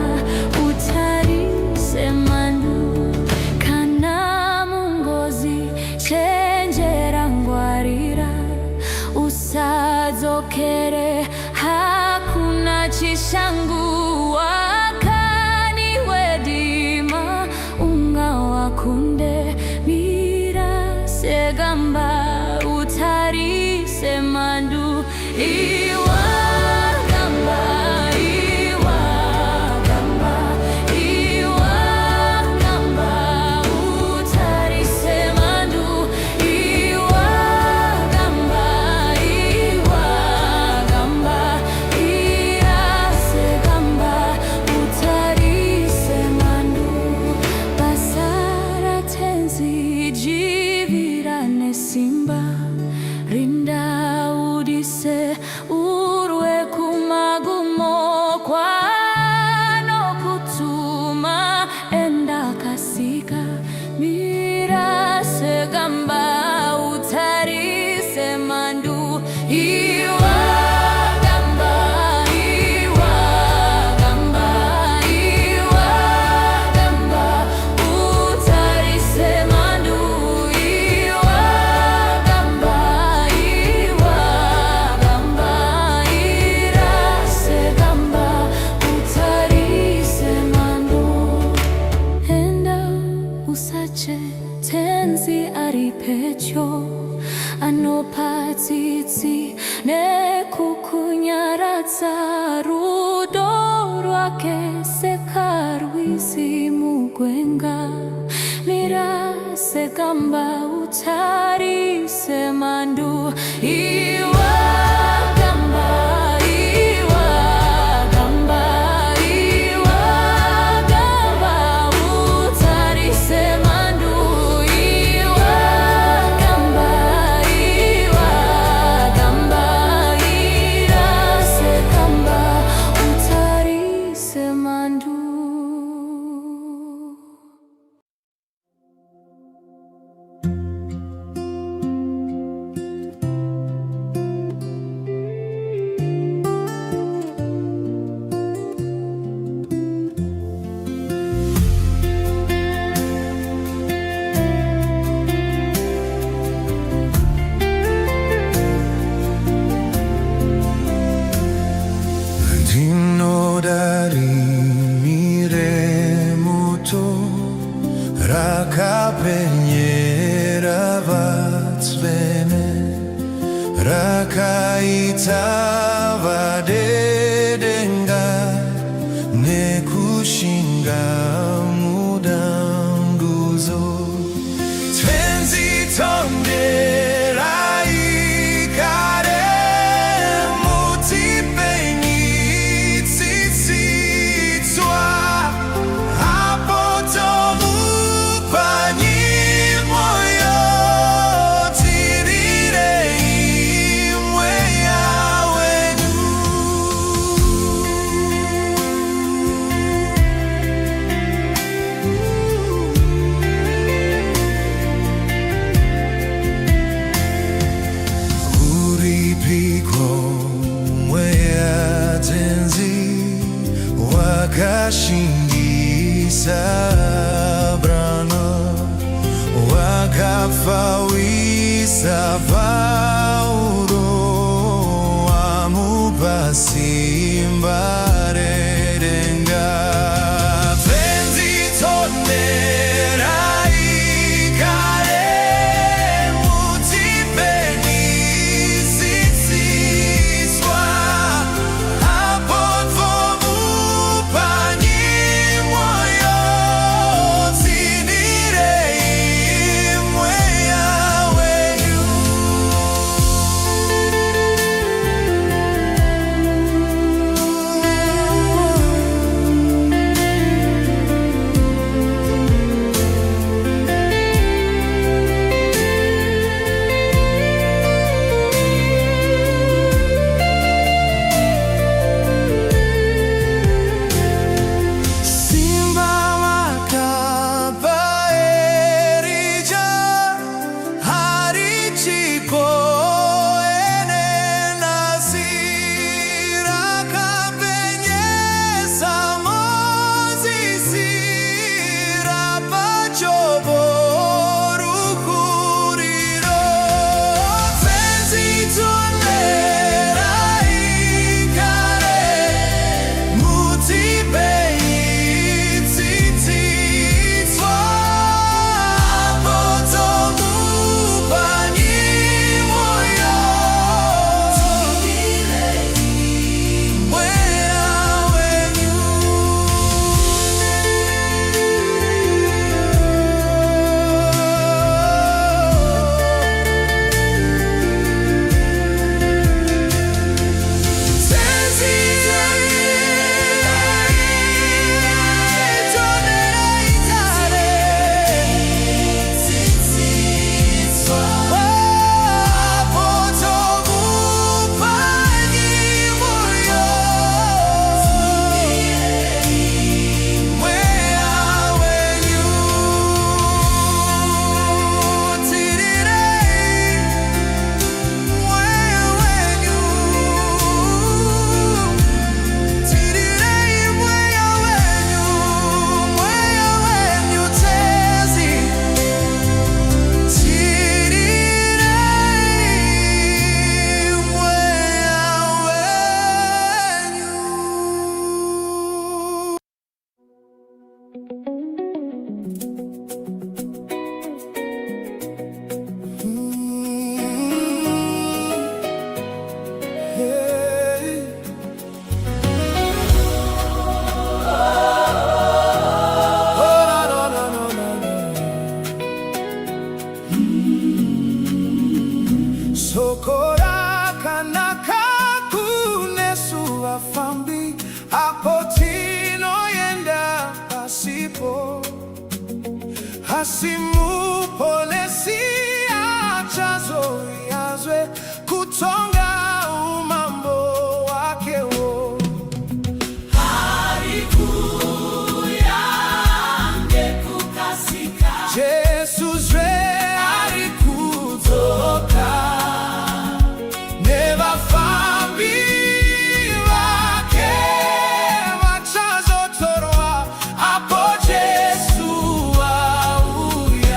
utarise mandu. Kana mungozi chenjera ngwarira, usadzokere hakuna chishangu. Wakani wedima ungawakunde, mira segamba utarise mandu. Iwa gamba, iwa gamba, iwa gamba utarise mandu. Iwa gamba, iwa gamba, irase gamba utarise mandu. Basara tenzi jivirane simba, rinda udise urwe kumagumo, kwano kutuma enda kasika, mira segamba utarise mandu. Iwa gamba, iwa gamba, iwa gamba utarise mandu. Iwa gamba, iwa gamba, irase gamba utarise mandu. Enda usache tenzi ari pecho, anopatsitsi nekukunyaradza, rudo rwake sekarwisi mugwenga, mira segamba utarise mandu. Iwa gamba, iwa gamba, iwa gamba utarise mandu. Iwa gamba, iwa gamba, irase gamba utarise mandu. rakapenyera akaitava dedenga nekushinga muda nguzo twenzi tondera ikare mutipenyi tsitsitswa hapo tomupanyi moyo tirirei mweya wenu uripiko mweya tenzi wakashingisa brana wakafawisa Paulo amupasimbarerenga penzi tonera ikare mutipeni sitsiswa hapo tomupanyi moyo tirirei mweya wenyu Simba makabaerija harichiko enenasira kapenyesa mozisira pachoborukuriro penzitonera ikare mutipei tsitsitswa potomupanyi moyo tirirei mweya wenyu Sokora kanaka kunesu afambi apotino yenda pasipo hasimu polesi achazo yazwe kutonga umambo wake wo Jesus re alikutoka Neva fambi wake wachazo torwa apo Jesu auya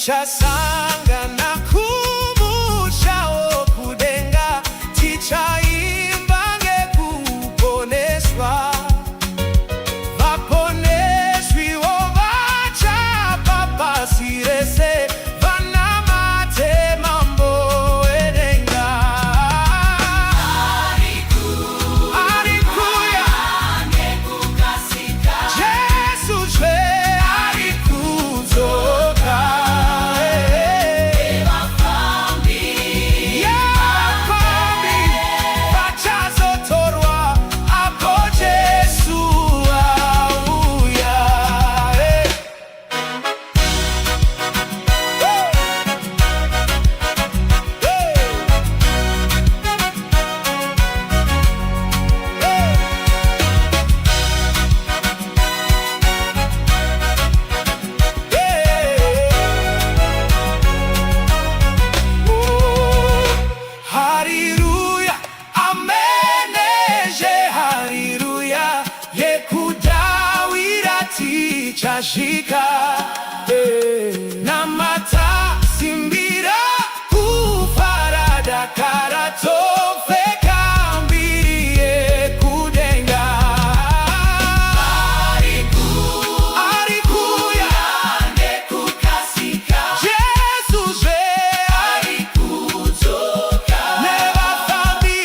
tichasanga nakumushawo kudenga tichaimba ngekuponeswa vaponeswiwo vachapa pasi rese vana matemambo edenga arikuya Jesu zve arikudzoka yavafambi vachazotorwa apo Jesu auya. Haleluya, ameneje, haleluya, yekudawira tichasvika namatasimbira kufarada karatopfeka mbiri yekudenga arikuya Jesu zve nevafambi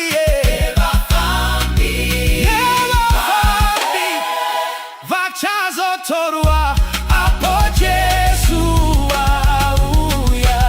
vachazotorwa apo Jesu auya.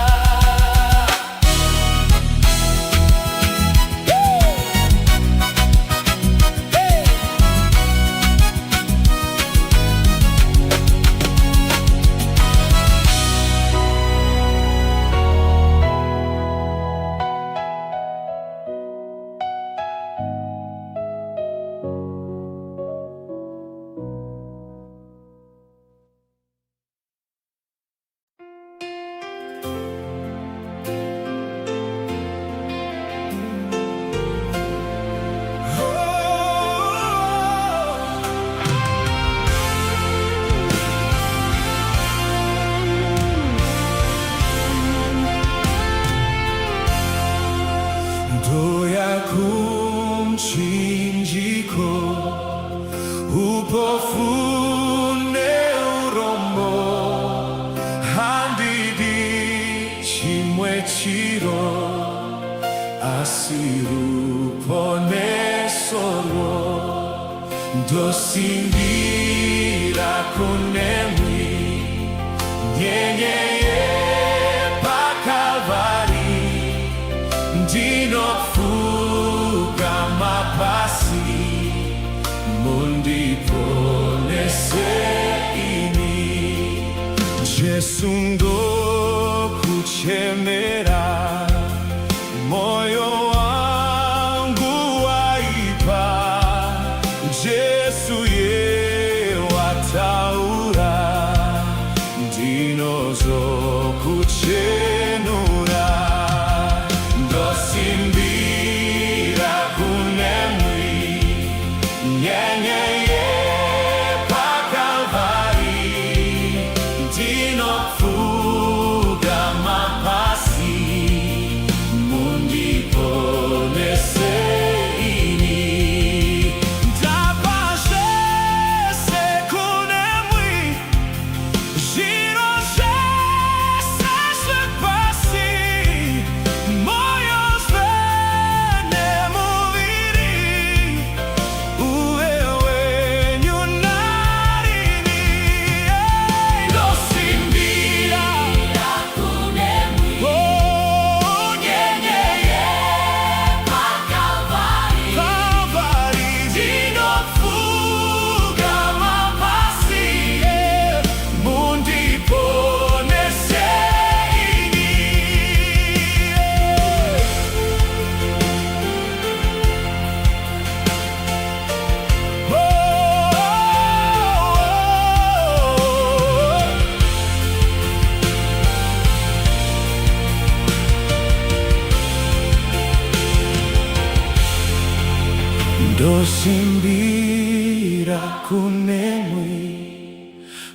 Ndoya kumchinjiko upofu neurombo handidi chimwe chiro asiruponesoro ndosimbira kunemwi nyenyeye pakalvari ndinofuga mapasi mundiponese ini Jesu ndokuchemera moyo wangu waipa Jesu yewataura ndinozokuchenura ndosimbira kunemwi nyenyeye pakalvari ndinofuga mapasi mundiponese ini ndapazvese kunemwi zviro zvese zvepasi moyo zve nemuviri uye wenyu narini ndosimbira nyenyeye pakalvari ndinofuga mapasi mundiponese ini ndosimbira kunemwi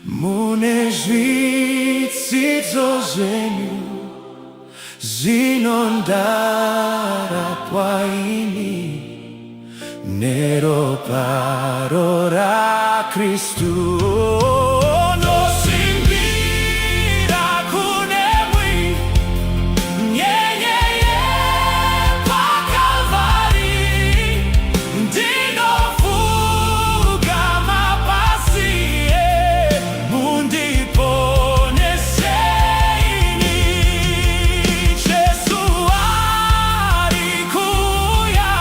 mune zvidzidzo zenyu zinondara pwaini, nero paro ra Kristu nosimbira kunemwi nyenyeye pa Kalvari, ndinofuga mapasie mundiponeseini. Jesu alikuya,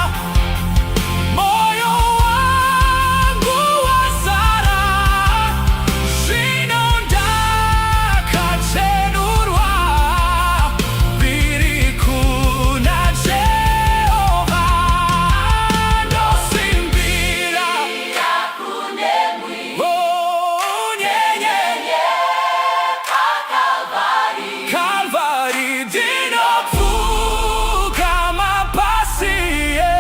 moyo wangu wasara, zvinonda katenurwa viri kuna Jehova, ndosimbira Kakunemwi nyenyenye Kalvari, Kalvari, ndinofuga mapasie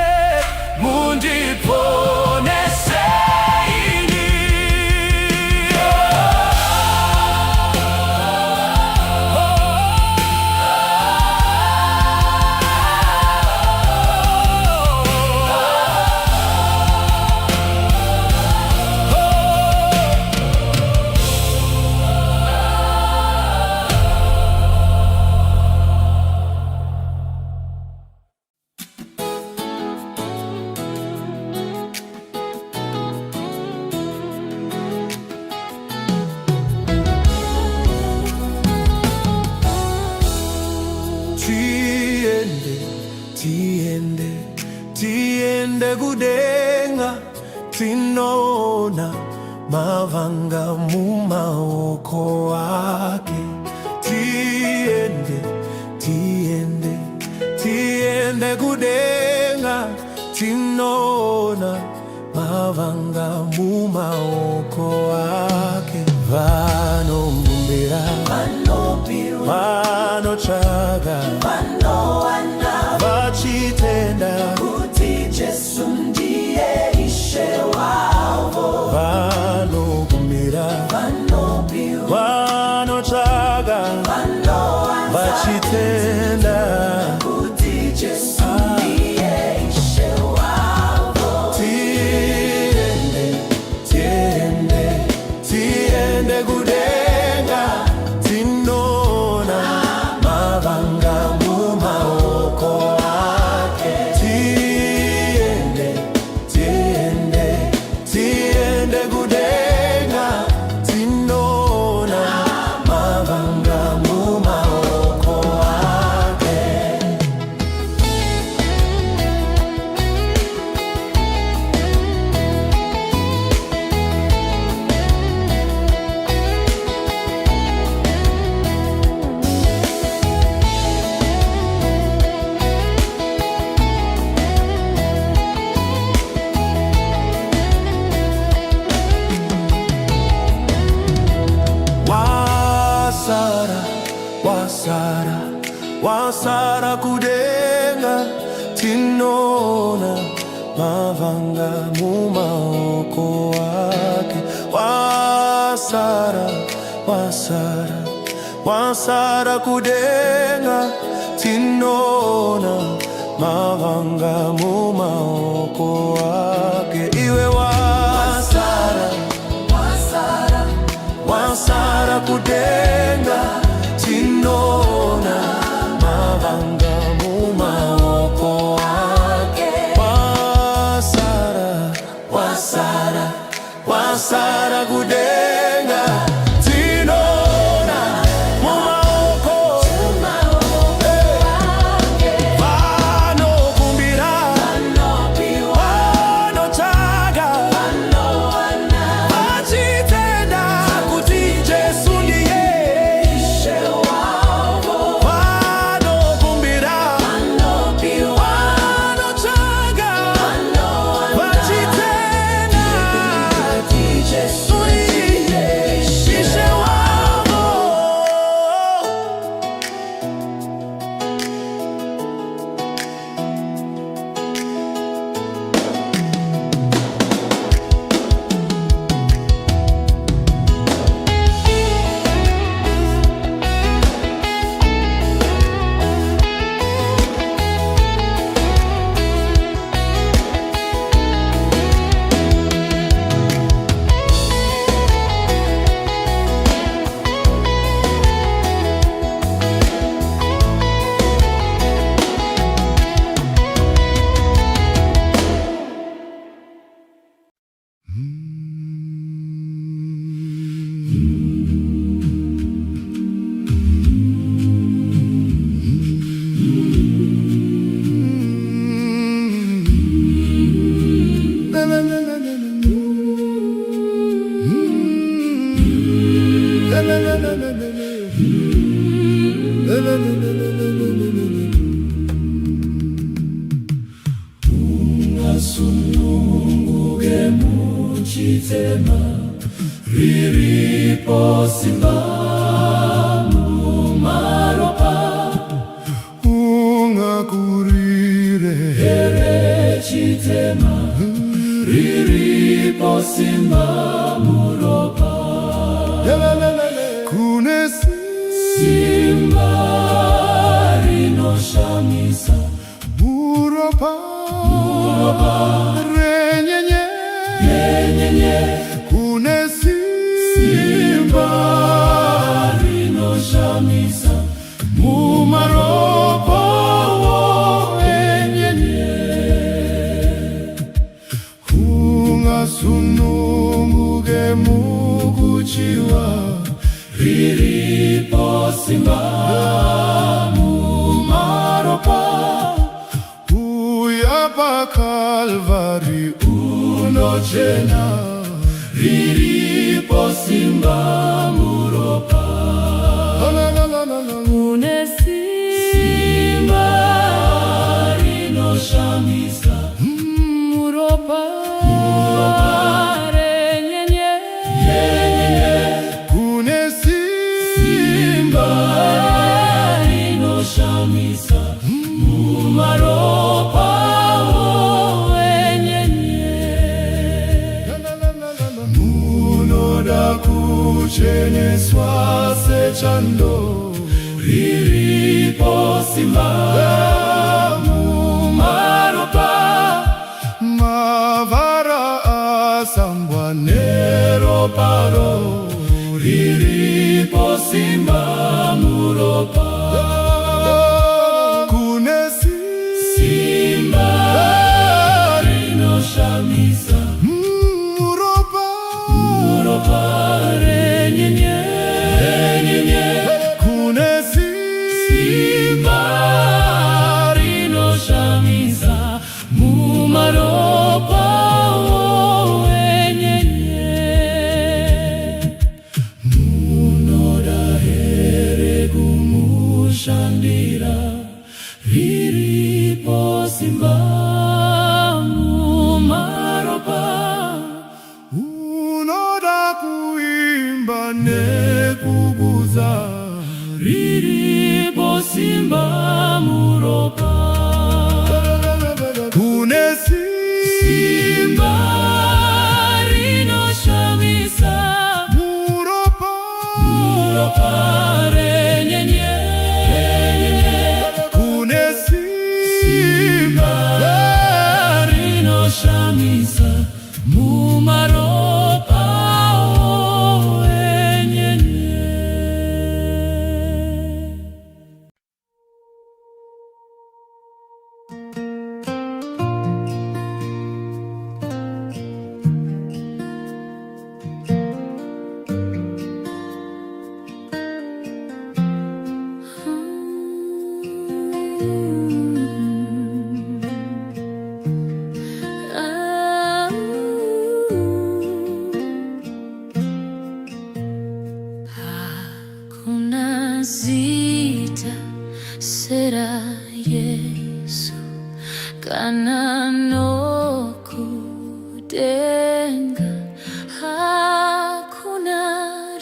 mundiponeseini. Tiende kudenga, tinoona mavanga mumaoko wake. Tiende kudenga, tinoona mavanga mumaoko wake. Vanomumbira, vanotsvaga, vachitenda kuti Jesu ndiye Ishe wavo, vanokumbira, vanotsvaga, vachitenda kuti Jesu ndiye Ishe wavo. Tiende kudenga, tinoona mavanga mumaoko wake. Tiende kudenga, tinoona mavanga mumaoko wake. Wasara kudenga, tinoona mavanga mumaoko wake. Wasara kudenga, tinoona mavanga mumaoko wake. Iwe wasara kudenga, tinoona mavanga mumaoko wake. Wasara kudenga, tinoona mumaoko wake. Vanokumbira, vanotsvaga, vachitenda kuti Jesu ndiye Ishe wavo. Vanokumbira, vanotsvaga, vachitenda kuti Jesu ndiye Ishe Ungasununguke muchitema riripo simba mumaropa ungakurire here chitema riripo simba muropa kune simba rinoshamisa muropa renyenye kune simba rinoshamisa mumaropa renyenye ungasununguke mukuchiwa riripo simba mumaropa uyapa Kalvari unochena riripo simba muropa Kune simba rinoshamisa muropa renyenye kune simba rinoshamisa mumaropa munoda kucheneswa sechando riripo simba mumaropa mavara asambwa neroparo riripo simba muropa kune simba rinoshamisa muropa renyenye kune simba rinoshamisa mumaropa renyenye munoda here kumushandira riripo simba mumaropa unoda kuimba nekuguza riripo simba muropa kune simba rinoshamisa muropa renyenye kune simba rinoshamisa mumaropa renyenye. Hakuna zita sera Yesu kana no kudenga hakuna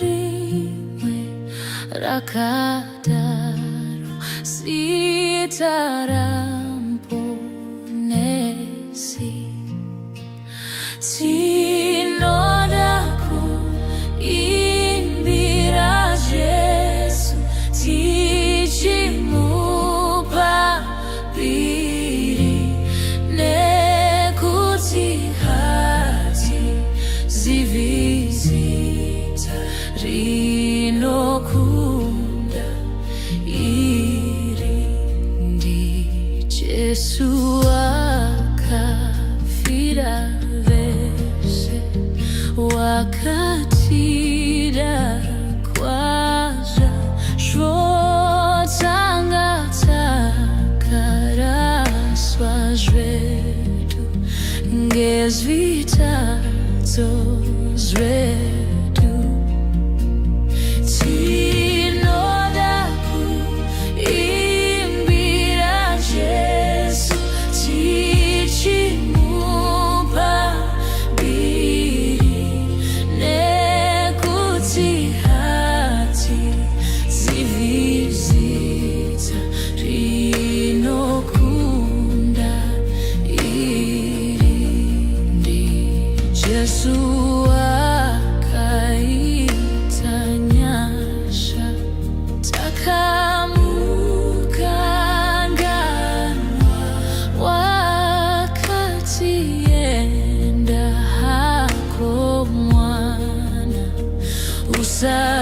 rimwe rakadaro sitaramponesi tinoda kuimbira Jesu tichimupa piri nekuti hati zivizita rinokunda iri ndi Jesu akafira veshe wakatira vitato's redu tinoda kuimbira Jesu tichimupa biri nekuti hati zivizita rinokunda iri ndi Jesu akaitanyasha takamukanganwa wakati yenda hako mwana usa